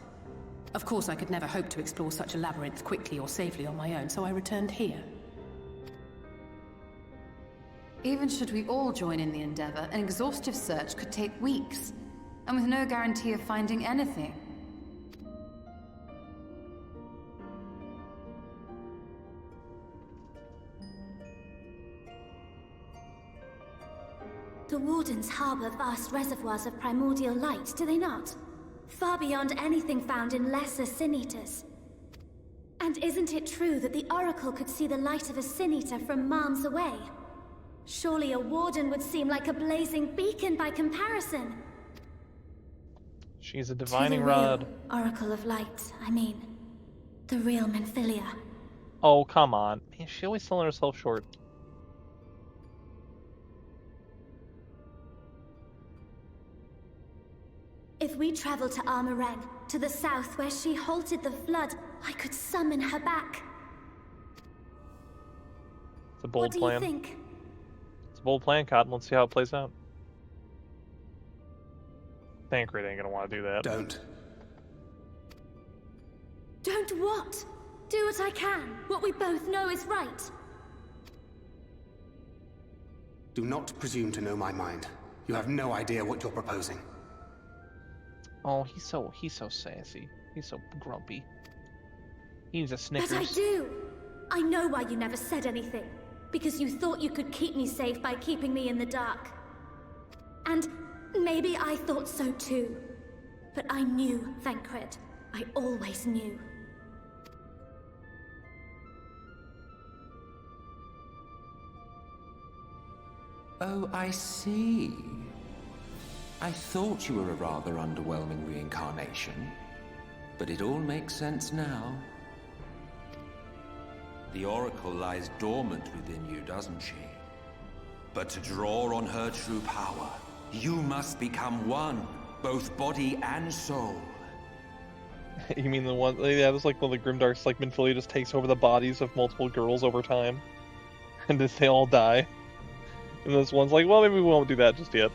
Of course, I could never hope to explore such a labyrinth quickly or safely on my own, so I returned here. Even should we all join in the endeavor, an exhaustive search could take weeks, and with no guarantee of finding anything. The Wardens harbor vast reservoirs of primordial light, do they not? Far beyond anything found in lesser Sin-Eaters. And isn't it true that the Oracle could see the light of a Sin-Eater from miles away? Surely a Warden would seem like a blazing beacon by comparison. She's a divining To the real rod. Oracle of Light, I mean. The real Minfilia. Oh, come on. Man, she always selling herself short. If we travel to Armorang, to the south where she halted the flood, I could summon her back. It's a bold What do plan. you think? It's a bold plan, Cotton. Let's see how it plays out. Thancred ain't gonna want to do that. Don't. Don't what? Do what I can. What we both know is right. Do not presume to know my mind. You have no idea what you're proposing. Oh, he's so sassy. He's so grumpy. He needs a Snickers. But I do. I know why you never said anything. Because you thought you could keep me safe by keeping me in the dark. And maybe I thought so too. But I knew, Thancred. I always knew. Oh, I see. I thought you were a rather underwhelming reincarnation, but it all makes sense now. The Oracle lies dormant within you, doesn't she? But to draw on her true power, you must become one, both body and soul. You mean the one? Yeah, it's like one of the Grimdarks, like Minfilia just takes over the bodies of multiple girls over time, and then they all die. And this one's like, well, maybe we won't do that just yet.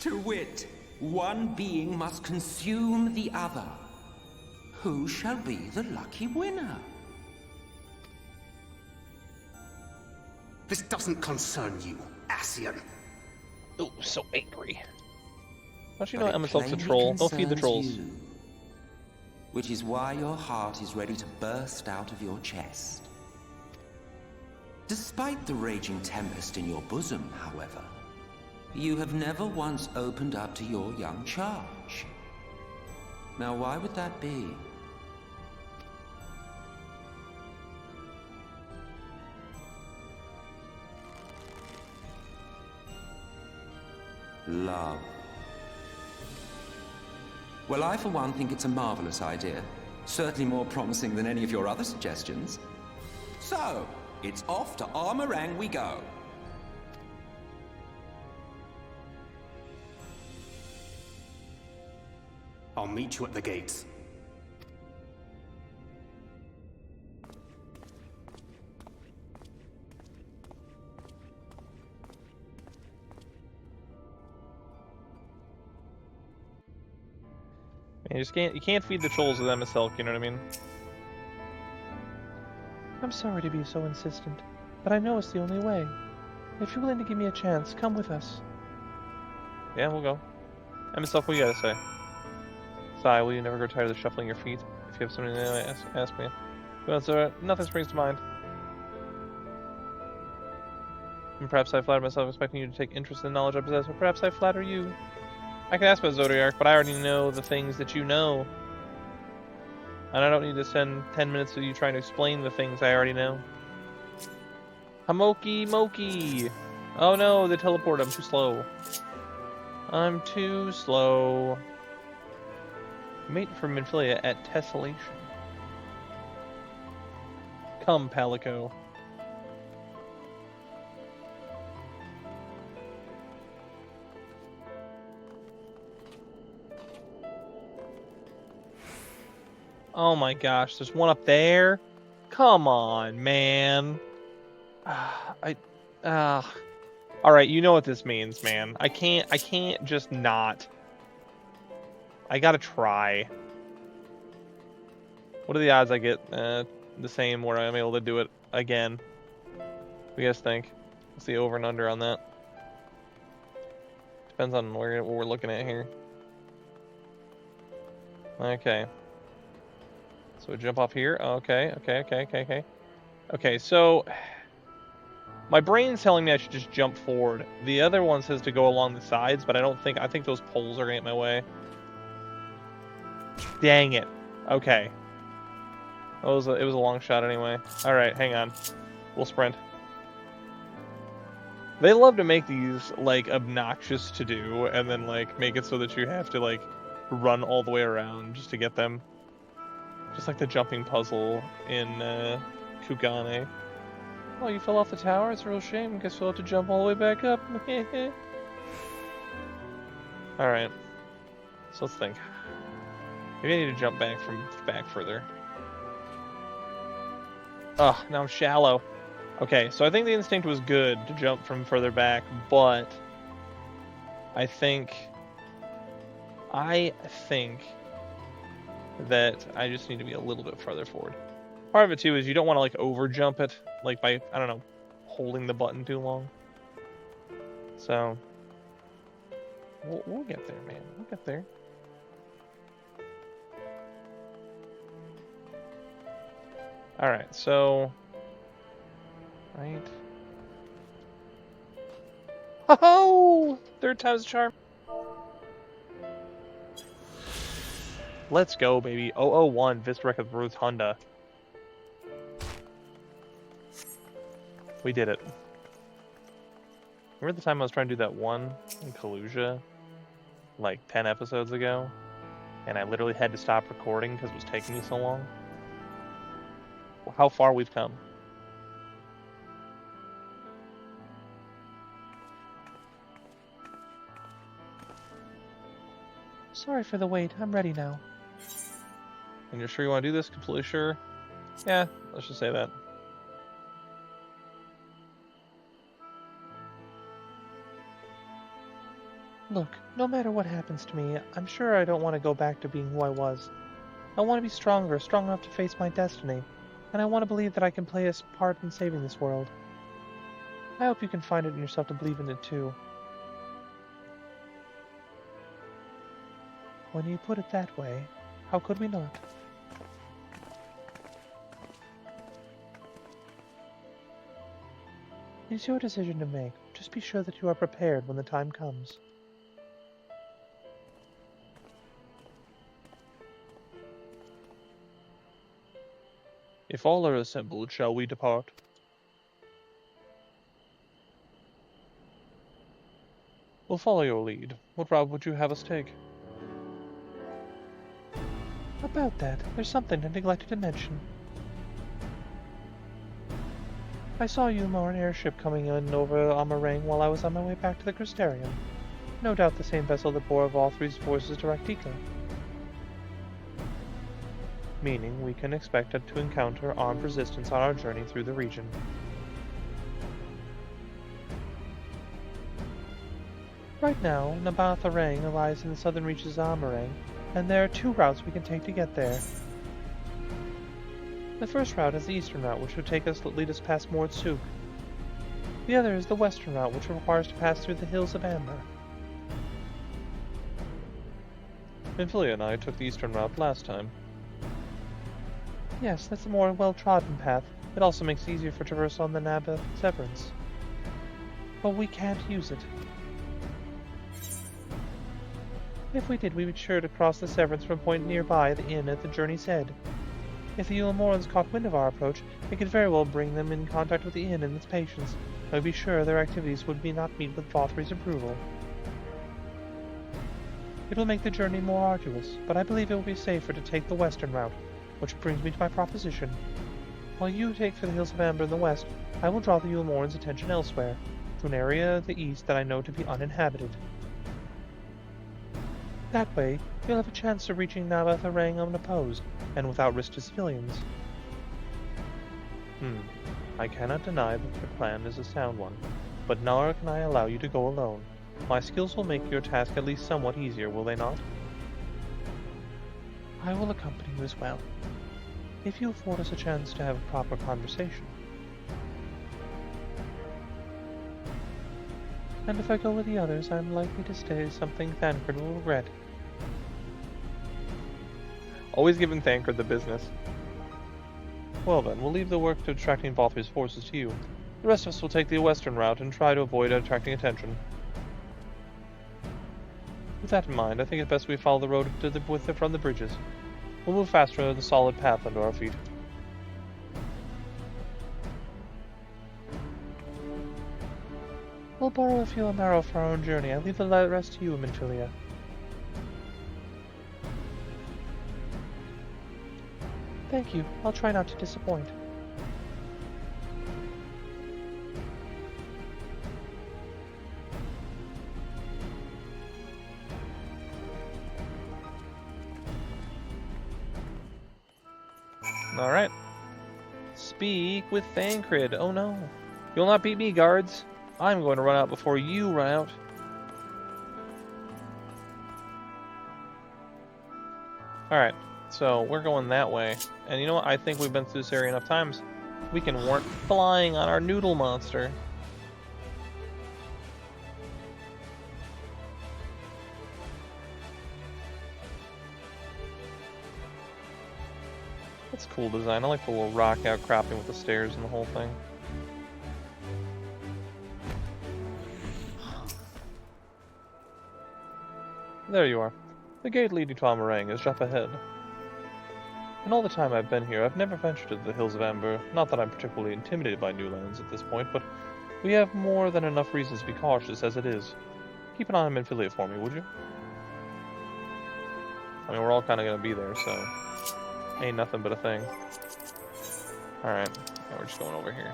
To wit, one being must consume the other. Who shall be the lucky winner? This doesn't concern you, Ascian. Oh, so angry. Don't you know Emma Silk's a troll? Don't feed the trolls. which is why your heart is ready to burst out of your chest. Despite the raging tempest in your bosom, however, you have never once opened up to your young charge. Now, why would that be? Love. Well, I for one think it's a marvelous idea. Certainly more promising than any of your other suggestions. So, it's off to Armorang we go. I'll meet you at the gates. You can't feed the trolls with MSL, you know what I mean? I'm sorry to be so insistent, but I know it's the only way. If you're willing to give me a chance, come with us. Yeah, we'll go. MSL, what you gotta say? Sigh, will you never grow tired of shuffling your feet? If you have something to ask me. Well, so, nothing springs to mind. And perhaps I flatter myself expecting you to take interest in the knowledge I possess, or perhaps I flatter you. I can ask about Zodiac, but I already know the things that you know. And I don't need to spend 10 minutes of you trying to explain the things I already know. Hamoki Moki! Oh no, they teleport. I'm too slow. I'm too slow. Mate for Minfilia at Tessellation. Come, Palico. Oh my gosh, there's one up there? Come on, man. Alright, you know what this means, man. I can't just not. I gotta try. What are the odds I get the same where I'm able to do it again? What do you guys think? What's the over and under on that? Depends on what we're looking at here. Okay. So jump off here. Okay. Okay, so my brain's telling me I should just jump forward. The other one says to go along the sides, but I think those poles are gonna get in my way. Dang it. Okay. It was a long shot anyway. Alright, hang on. We'll sprint. They love to make these, like, obnoxious to do, and then, like, make it so that you have to, like, run all the way around just to get them. Just like the jumping puzzle in Kugane. Oh, you fell off the tower? It's a real shame. Guess we'll have to jump all the way back up. Alright. So let's think. Maybe I need to jump back further. Ugh, now I'm shallow. Okay, so I think the instinct was good to jump from further back, but I think that I just need to be a little bit farther forward. Part of it too is you don't want to like over jump it, like by, I don't know, holding the button too long. So we'll get there, man. We'll get there. All right, so right. Oh, third time's a charm. Let's go, baby. 001, Vistarek of Rotunda. We did it. Remember the time I was trying to do that one in Kalusia? Like 10 episodes ago? And I literally had to stop recording because it was taking me so long? How far we've come. Sorry for the wait. I'm ready now. And you're sure you want to do this? Completely sure? Yeah, let's just say that. Look, no matter what happens to me, I'm sure I don't want to go back to being who I was. I want to be stronger, strong enough to face my destiny, and I want to believe that I can play a part in saving this world. I hope you can find it in yourself to believe in it too. When you put it that way, how could we not? It's your decision to make. Just be sure that you are prepared when the time comes. If all are assembled, shall we depart? We'll follow your lead. What route would you have us take? About that, there's something I neglected to mention. I saw Eorzea airship coming in over Amarang while I was on my way back to the Crystarium. No doubt the same vessel that bore Vauthry's forces to Raktika. Meaning we can expect to encounter armed resistance on our journey through the region. Right now, Nabatharang lies in the southern reaches of Amarang, and there are 2 routes we can take to get there. The first route is the eastern route, which would lead us past Mordsuk. The other is the western route, which requires to pass through the Hills of Amber. Minfilia and I took the eastern route last time. Yes, that's a more well-trodden path. It also makes it easier for traverse on the Naboth Severance. But we can't use it. If we did, we would be sure to cross the Severance from a point nearby the inn at the journey's head. If the Eorzea caught wind of our approach, it could very well bring them in contact with the inn and its patients, and we'd be sure their activities would not meet with Vauthry's approval. It will make the journey more arduous, but I believe it will be safer to take the western route, which brings me to my proposition. While you take for the Hills of Amber in the west, I will draw the Eorzea attention elsewhere, to an area of the east that I know to be uninhabited. That way, you'll have a chance of reaching Nabatharang unopposed, and without risk to civilians. I cannot deny that your plan is a sound one, but nor can I allow you to go alone. My skills will make your task at least somewhat easier, will they not? I will accompany you as well, if you afford us a chance to have a proper conversation. And if I go with the others, I'm likely to say something Thancred will regret. Always giving Thancred the business. Well then, we'll leave the work to attracting Vauthry's forces to you. The rest of us will take the western route and try to avoid attracting attention. With that in mind, I think it's best we follow the road from the bridges. We'll move faster with a solid path under our feet. We'll borrow a few marrow for our own journey. I leave the rest to you, Minfilia. Thank you. I'll try not to disappoint. Alright. Speak with Thancred. Oh no. You'll not beat me, guards. I'm going to run out before you run out. Alright, so we're going that way. And you know what? I think we've been through this area enough times. We can warp flying on our noodle monster. That's cool design. I like the little rock outcropping with the stairs and the whole thing. There you are. The gate leading to Amarang is just ahead. In all the time I've been here, I've never ventured to the Hills of Amber. Not that I'm particularly intimidated by new lands at this point, but we have more than enough reasons to be cautious as it is. Keep an eye on Minfilia for me, would you? I mean, we're all kind of going to be there, so ain't nothing but a thing. Alright, now we're just going over here.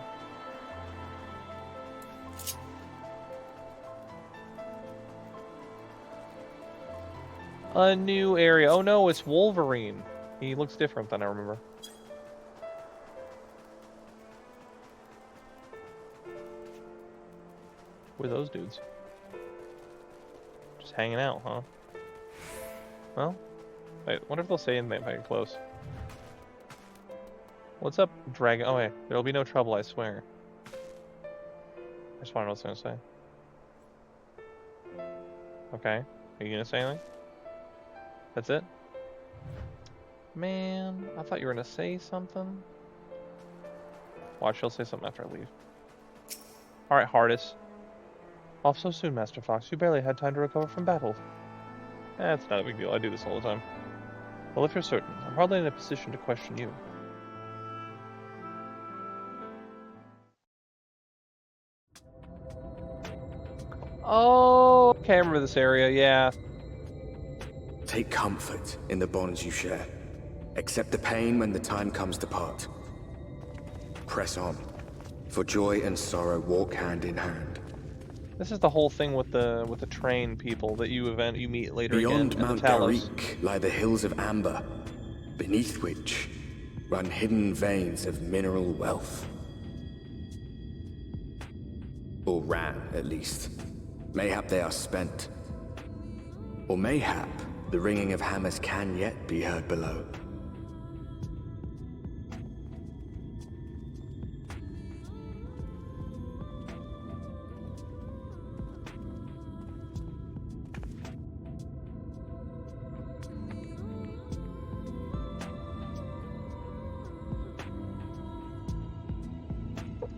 A new area. Oh no, it's Wolverine. He looks different than I remember. Who are those dudes? Just hanging out, huh? Well, wait, wonder if they'll say anything if I get close. What's up, dragon? Oh wait, there'll be no trouble, I swear. I just want to know what I was gonna say. Okay, are you gonna say anything? That's it? Man, I thought you were gonna say something. Watch, she'll say something after I leave. Alright, Hardis. Off so soon, Master Fox. You barely had time to recover from battle. That's not a big deal. I do this all the time. Well, if you're certain, I'm hardly in a position to question you. Oh, okay, I remember this area, yeah. Take comfort in the bonds you share. Accept the pain when the time comes to part. Press on, for joy and sorrow walk hand in hand. This is the whole thing with the train people that you meet later Beyond again. Mount Garik lie the hills of Amber, beneath which run hidden veins of mineral wealth. Or ran, at least. Mayhap they are spent. Or mayhap the ringing of hammers can yet be heard below.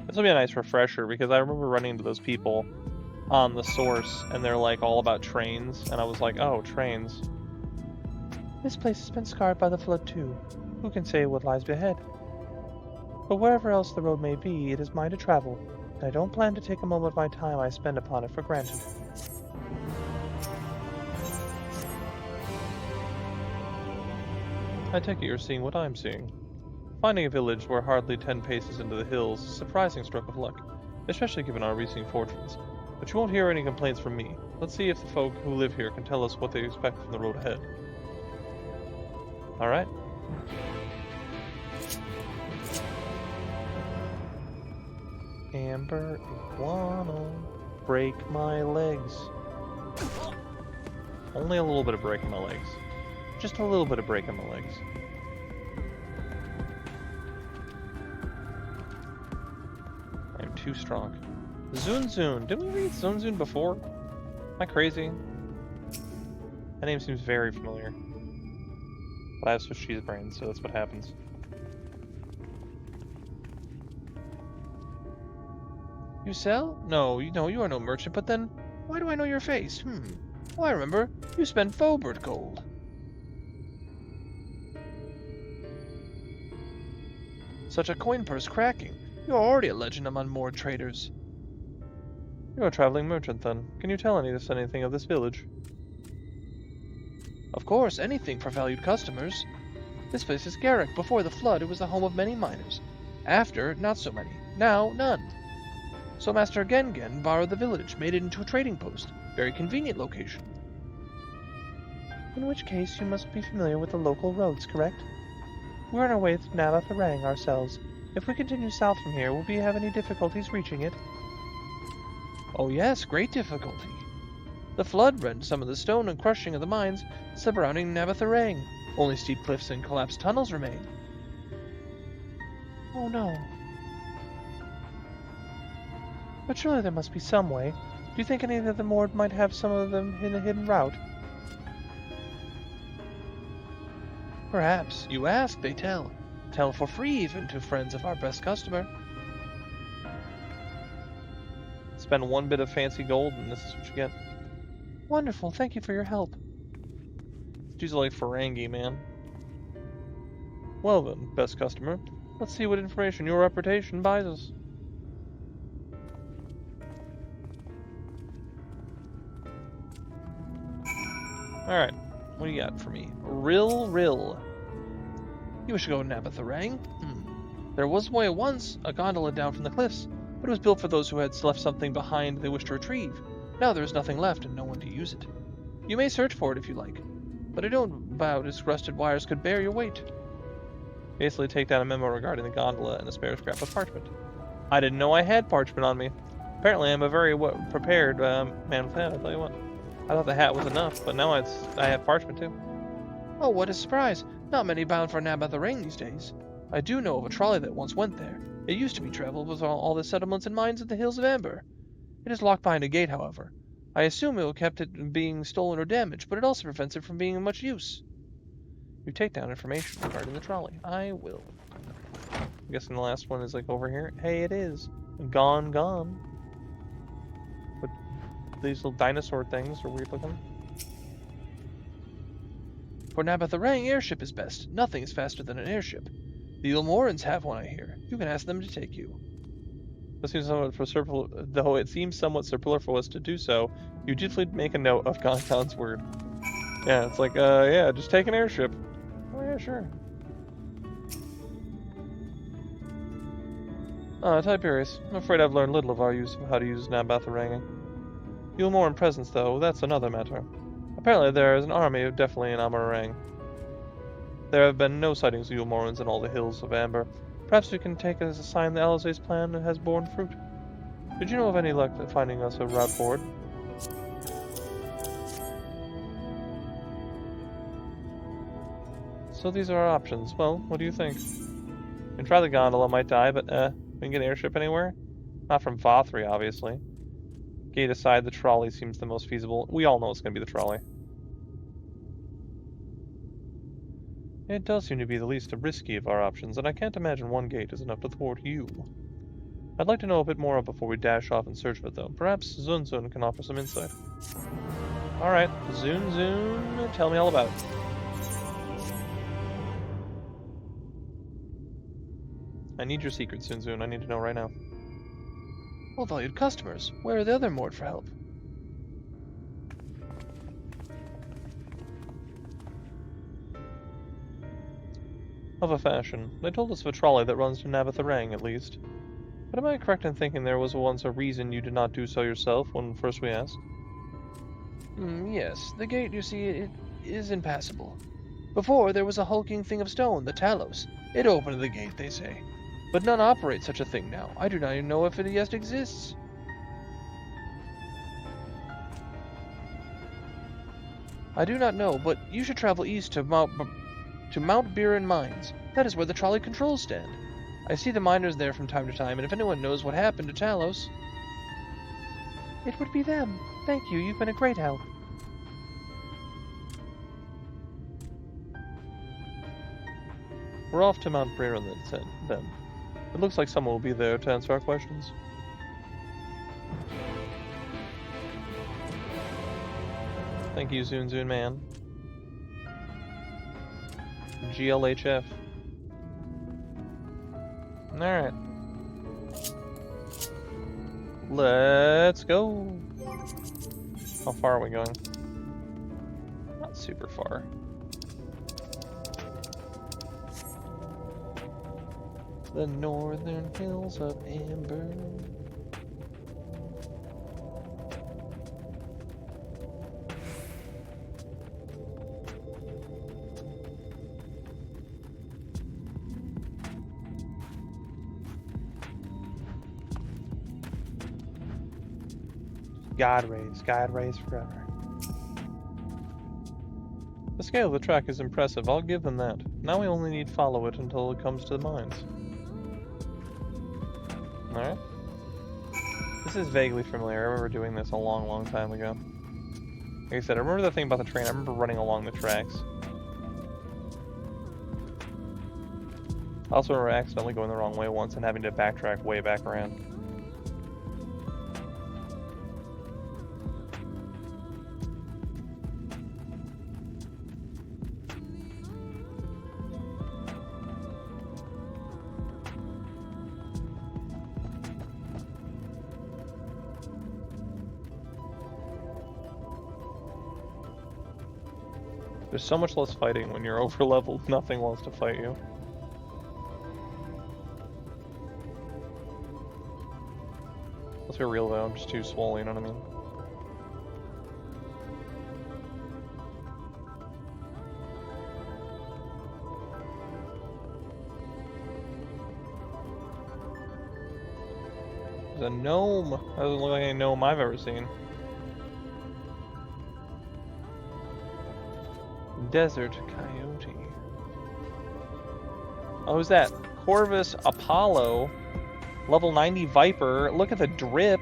This will be a nice refresher because I remember running into those people on the source and they're like all about trains and I was like, oh, trains. This place has been scarred by the flood too. Who can say what lies ahead? But wherever else the road may be, it is mine to travel, and I don't plan to take a moment of my time I spend upon it for granted. I take it you're seeing what I'm seeing. Finding a village where hardly 10 paces into the hills is a surprising stroke of luck, especially given our recent fortunes. But you won't hear any complaints from me. Let's see if the folk who live here can tell us what they expect from the road ahead. Alright. Amber iguana, break my legs. Only a little bit of breaking my legs. Just a little bit of breaking my legs. I'm too strong. Zunzun. Didn't we read Zunzun before? Am I crazy? That name seems very familiar. But I have Swiss cheese brains, so that's what happens. You sell? No, you are no merchant, but then, why do I know your face? Oh, I remember. You spent Fobert gold. Such a coin purse cracking. You're already a legend among more traders. You're a traveling merchant, then. Can you tell us anything of this village? Of course, anything for valued customers. This place is Garik. Before the flood, it was the home of many miners. After, not so many. Now, none. So Master Gengen borrowed the village, made it into a trading post. Very convenient location. In which case, you must be familiar with the local roads, correct? We're on our way to Navatharang ourselves. If we continue south from here, will we have any difficulties reaching it? Oh yes, great difficulty. The flood rent some of the stone and crushing of the mines surrounding Navatharang. Only steep cliffs and collapsed tunnels remain. Oh no. But surely there must be some way. Do you think any of the Mord might have some of them in a hidden route? Perhaps. You ask, they tell. Tell for free even to friends of our best customer. Spend 1 bit of fancy gold and this is what you get. Wonderful, thank you for your help. She's like Ferengi, man. Well then, best customer, let's see what information your reputation buys us. Alright, what do you got for me? Rill. You wish to go to Navatharang? There was way once, a gondola down from the cliffs, but it was built for those who had left something behind they wished to retrieve. Now there is nothing left and no one to use it. You may search for it if you like, but I don't doubt its rusted wires could bear your weight. Basically take down a memo regarding the gondola and a spare scrap of parchment. I didn't know I had parchment on me. Apparently I'm a very prepared man with that, I'll tell you what. I thought the hat was enough, but now I have parchment too. Oh, what a surprise! Not many bound for Navatharang these days. I do know of a trolley that once went there. It used to be traveled with all the settlements and mines in the hills of Amber. It is locked behind a gate, however. I assume it will kept it being stolen or damaged, but it also prevents it from being of much use. You take down information regarding the trolley. I will. I'm guessing the last one is like over here. Hey, it is. Gone. these little dinosaur things are weird looking. For Nabatharang, airship is best. Nothing is faster than an airship. The Ilmorans have one, I hear. You can ask them to take you. Though it seems somewhat superfluous to do so, you dutifully make a note of Gongon's word. Yeah, it's like, yeah, just take an airship. Oh yeah, sure. Tiberius, I'm afraid I've learned little of our use of how to use Nabatharang. The Ilmoran presence, though, that's another matter. Apparently there is an army definitely in Amarang. There have been no sightings of Ilmorans in all the hills of Amber. Perhaps we can take it as a sign that Alizé's plan has borne fruit. Did you know of any luck at finding us a route forward? So these are our options. Well, what do you think? We can try the gondola, might die, but we can get an airship anywhere? Not from Vauthry, obviously. Gate aside, the trolley seems the most feasible. We all know it's going to be the trolley. It does seem to be the least risky of our options, and I can't imagine one gate is enough to thwart you. I'd like to know a bit more before we dash off in search of it, though. Perhaps Zunzun can offer some insight. Alright, Zunzun, tell me all about it. I need your secret, Zunzun. I need to know right now. Well, valued customers, where are the other moored for help? Of a fashion. They told us of a trolley that runs to Nabatharang, at least. But am I correct in thinking there was once a reason you did not do so yourself when first we asked? Yes, the gate, you see, it is impassable. Before, there was a hulking thing of stone, the Talos. It opened the gate, they say. But none operate such a thing now. I do not even know if it yet exists. I do not know, but you should travel east to Mount Biren Mines. That is where the trolley controls stand. I see the miners there from time to time, and if anyone knows what happened to Talos... It would be them. Thank you, you've been a great help. We're off to Mount Biren then. It looks like someone will be there to answer our questions. Thank you, Zunzun man. GLHF. Alright. Let's go. How far are we going? Not super far. The northern hills of Amber. God rays forever. The scale of the track is impressive, I'll give them that. Now we only need to follow it until it comes to the mines. Alright. This is vaguely familiar, I remember doing this a long time ago. Like I said, I remember the thing about the train, I remember running along the tracks. I also remember accidentally going the wrong way once and having to backtrack way back around. There's so much less fighting when you're over-leveled, nothing wants to fight you. Let's be real though, I'm just too swole, you know what I mean? There's a gnome! That doesn't look like any gnome I've ever seen. Desert Coyote. Oh, who's that? Corvus Apollo. Level 90 Viper. Look at the drip.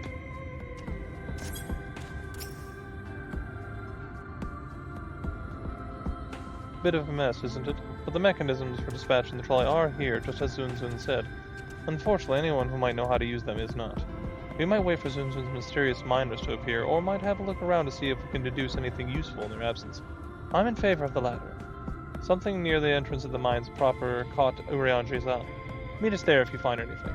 Bit of a mess, isn't it? But the mechanisms for dispatching the trolley are here, just as Zunzun said. Unfortunately, anyone who might know how to use them is not. We might wait for Zunzun's mysterious miners to appear, or might have a look around to see if we can deduce anything useful in their absence. I'm in favor of the latter. Something near the entrance of the mines proper caught Eorzea eye. Meet us there if you find anything.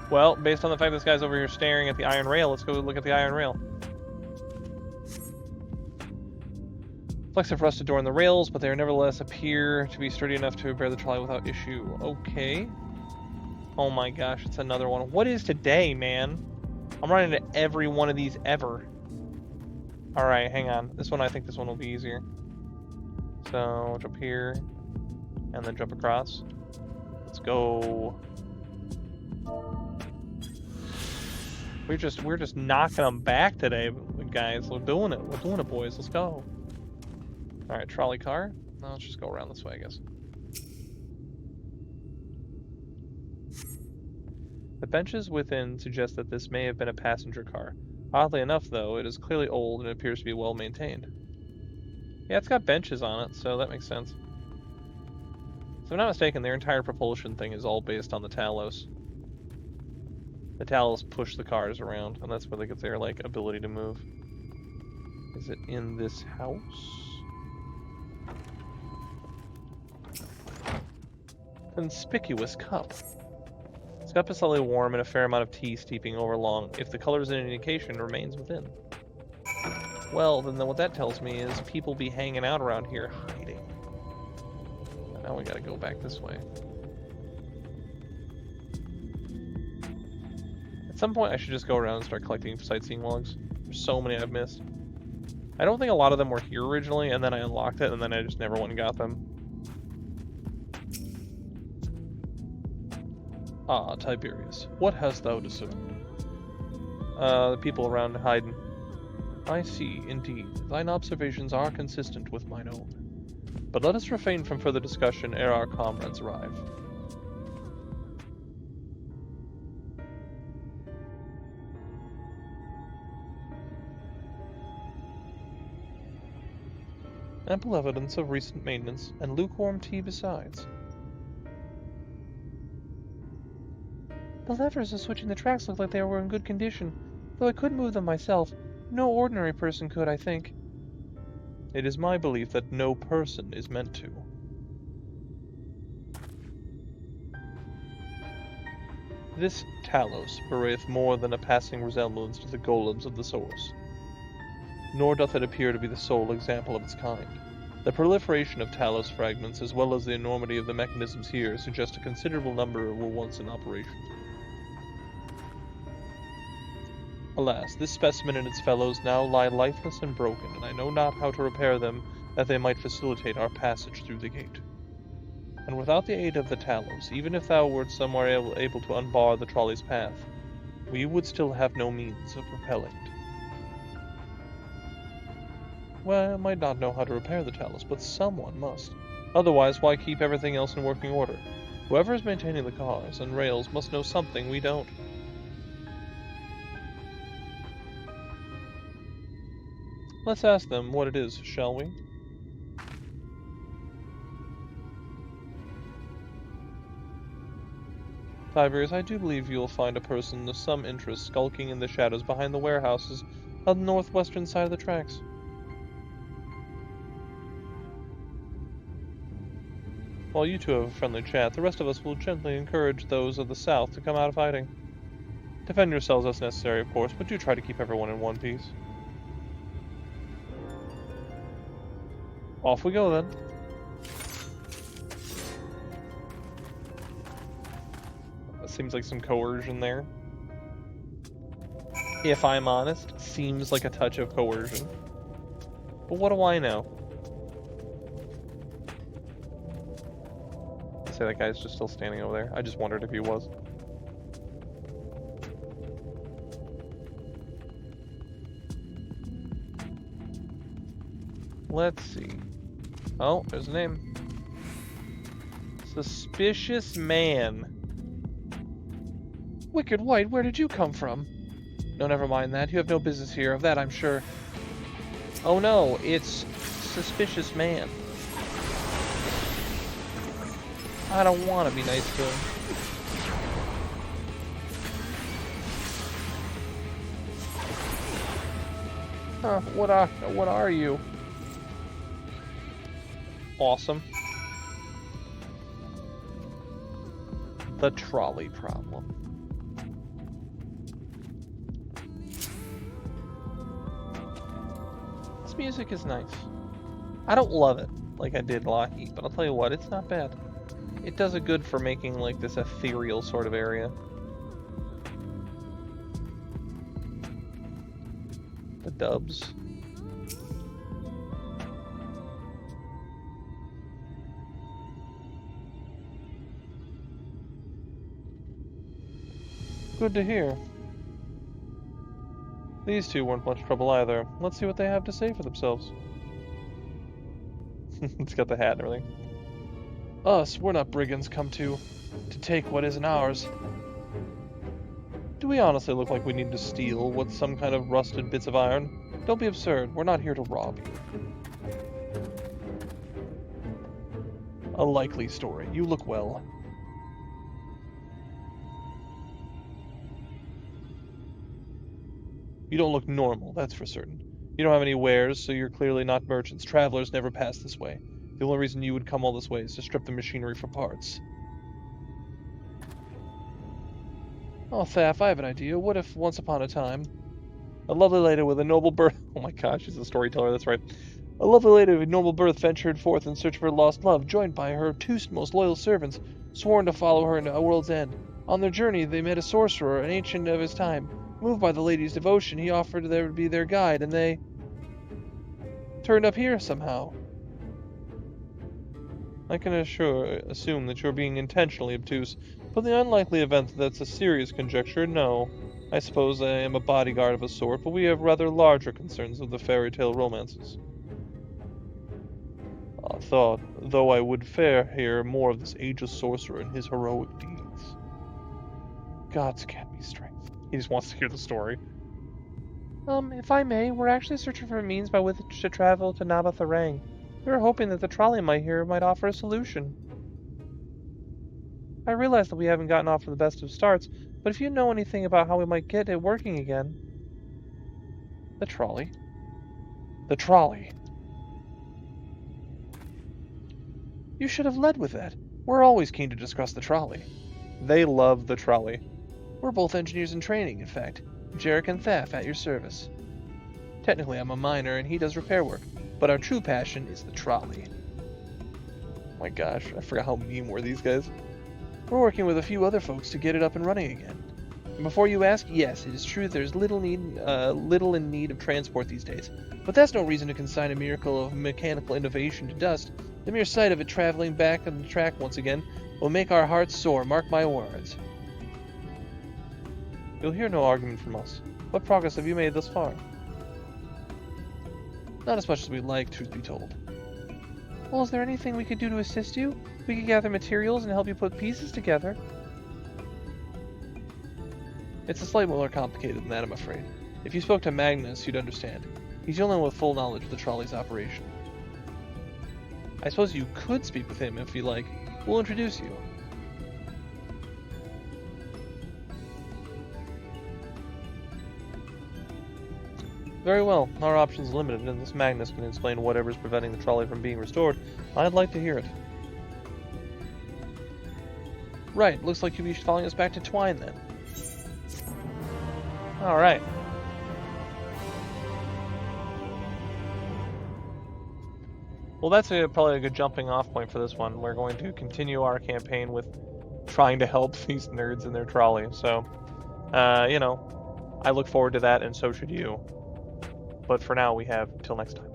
Well, based on the fact this guy's over here staring at the iron rail, let's go look at the iron rail. Flecks have rusted door in the rails, but they nevertheless appear to be sturdy enough to bear the trolley without issue. Okay. Oh my gosh, it's another one. What is today, man? I'm running into every one of these ever. Alright, hang on. This one, I think this one will be easier. So, jump here, and then jump across. Let's go. We're just knocking them back today, guys. We're doing it. We're doing it, boys. Let's go. Alright, trolley car. No, let's just go around this way, I guess. The benches within suggest that this may have been a passenger car. Oddly enough, though, it is clearly old and it appears to be well maintained. Yeah, it's got benches on it, so that makes sense. If I'm not mistaken, their entire propulsion thing is all based on the Talos. The Talos push the cars around, and that's where they get their, like, ability to move. Is it in this house? Conspicuous cup. This cup is slightly warm and a fair amount of tea steeping over long. If the color is an indication, it remains within. Well, then what that tells me is people be hanging out around here hiding. And now we gotta go back this way. At some point I should just go around and start collecting sightseeing logs. There's so many I've missed. I don't think a lot of them were here originally, and then I unlocked it, and then I just never went and got them. Ah, Tiberius, what hast thou discerned? The people around hiding. I see, indeed. Thine observations are consistent with mine own. But let us refrain from further discussion ere our comrades arrive. Ample evidence of recent maintenance, and lukewarm tea besides. The levers of switching the tracks looked like they were in good condition, though I couldn't move them myself. No ordinary person could, I think. It is my belief that no person is meant to. This Talos beareth more than a passing resemblance to the golems of the source. Nor doth it appear to be the sole example of its kind. The proliferation of Talos fragments, as well as the enormity of the mechanisms here, suggest a considerable number were once in operation. Alas, this specimen and its fellows now lie lifeless and broken, and I know not how to repair them, that they might facilitate our passage through the gate. And without the aid of the Talos, even if thou wert somewhere able to unbar the trolley's path, we would still have no means of repelling it. Well, I might not know how to repair the Talos, but someone must. Otherwise, why keep everything else in working order? Whoever is maintaining the cars and rails must know something we don't. Let's ask them what it is, shall we? Tiberius, I do believe you will find a person of some interest skulking in the shadows behind the warehouses on the northwestern side of the tracks. While you two have a friendly chat, the rest of us will gently encourage those of the south to come out of hiding. Defend yourselves as necessary, of course, but do try to keep everyone in one piece. Off we go, then. That seems like some coercion there. If I'm honest, seems like a touch of coercion. But what do I know? I say that guy's just still standing over there. I just wondered if he was. Let's see. Oh, there's a name. Suspicious man. Wicked White, where did you come from? No, never mind that. You have no business here, of that I'm sure. Oh no, it's Suspicious Man. I don't want to be nice to him. What are you? Awesome. The trolley problem. This music is nice. I don't love it like I did Lockheed, but I'll tell you what, it's not bad. It does it good for making like this ethereal sort of area. The dubs. Good to hear. These two weren't much trouble either. Let's see what they have to say for themselves. It's got the hat and everything. Us, we're not brigands come to take what isn't ours. Do we honestly look like we need to steal what's some kind of rusted bits of iron? Don't be absurd. We're not here to rob you. A likely story. You look well. You don't look normal, that's for certain. You don't have any wares, so you're clearly not merchants. Travelers never pass this way. The only reason you would come all this way is to strip the machinery for parts. Oh, Thaf, I have an idea. What if, once upon a time, a lovely lady with a noble birth... Oh my gosh, she's a storyteller, that's right. A lovely lady of a noble birth ventured forth in search of her lost love, joined by her two most loyal servants, sworn to follow her into a world's end. On their journey, they met a sorcerer, an ancient of his time. Moved by the lady's devotion, he offered to be their guide, and they turned up here somehow. I can assume that you're being intentionally obtuse, but in the unlikely event that that's a serious conjecture, no. I suppose I am a bodyguard of a sort, but we have rather larger concerns of the fairy tale romances. I thought, though I would hear more of this ageless sorcerer and his heroic deeds. Gods can't be strength. He just wants to hear the story. If I may, we're actually searching for a means by which to travel to Nabatharang. We were hoping that the trolley might offer a solution. I realize that we haven't gotten off to the best of starts, but if you know anything about how we might get it working again... The trolley? The trolley! You should have led with that. We're always keen to discuss the trolley. They love the trolley. We're both engineers in training, in fact. Jarek and Thaf at your service. Technically, I'm a miner and he does repair work, but our true passion is the trolley. Oh my gosh, I forgot how mean were these guys. We're working with a few other folks to get it up and running again. And before you ask, yes, it is true there's little in need of transport these days, but that's no reason to consign a miracle of mechanical innovation to dust. The mere sight of it traveling back on the track once again will make our hearts soar, mark my words. You'll hear no argument from us. What progress have you made thus far? Not as much as we'd like, truth be told. Well, is there anything we could do to assist you? We could gather materials and help you put pieces together. It's a slightly more complicated than that, I'm afraid. If you spoke to Magnus, you'd understand. He's the only one with full knowledge of the trolley's operation. I suppose you could speak with him if you like. We'll introduce you. Very well. Our options are limited, and this Magnus can explain whatever's preventing the trolley from being restored. I'd like to hear it. Right, looks like you'll be following us back to Twine, then. Alright. Well, that's probably a good jumping off point for this one. We're going to continue our campaign with trying to help these nerds in their trolley. So, you know, I look forward to that, and so should you. But for now, we have till next time.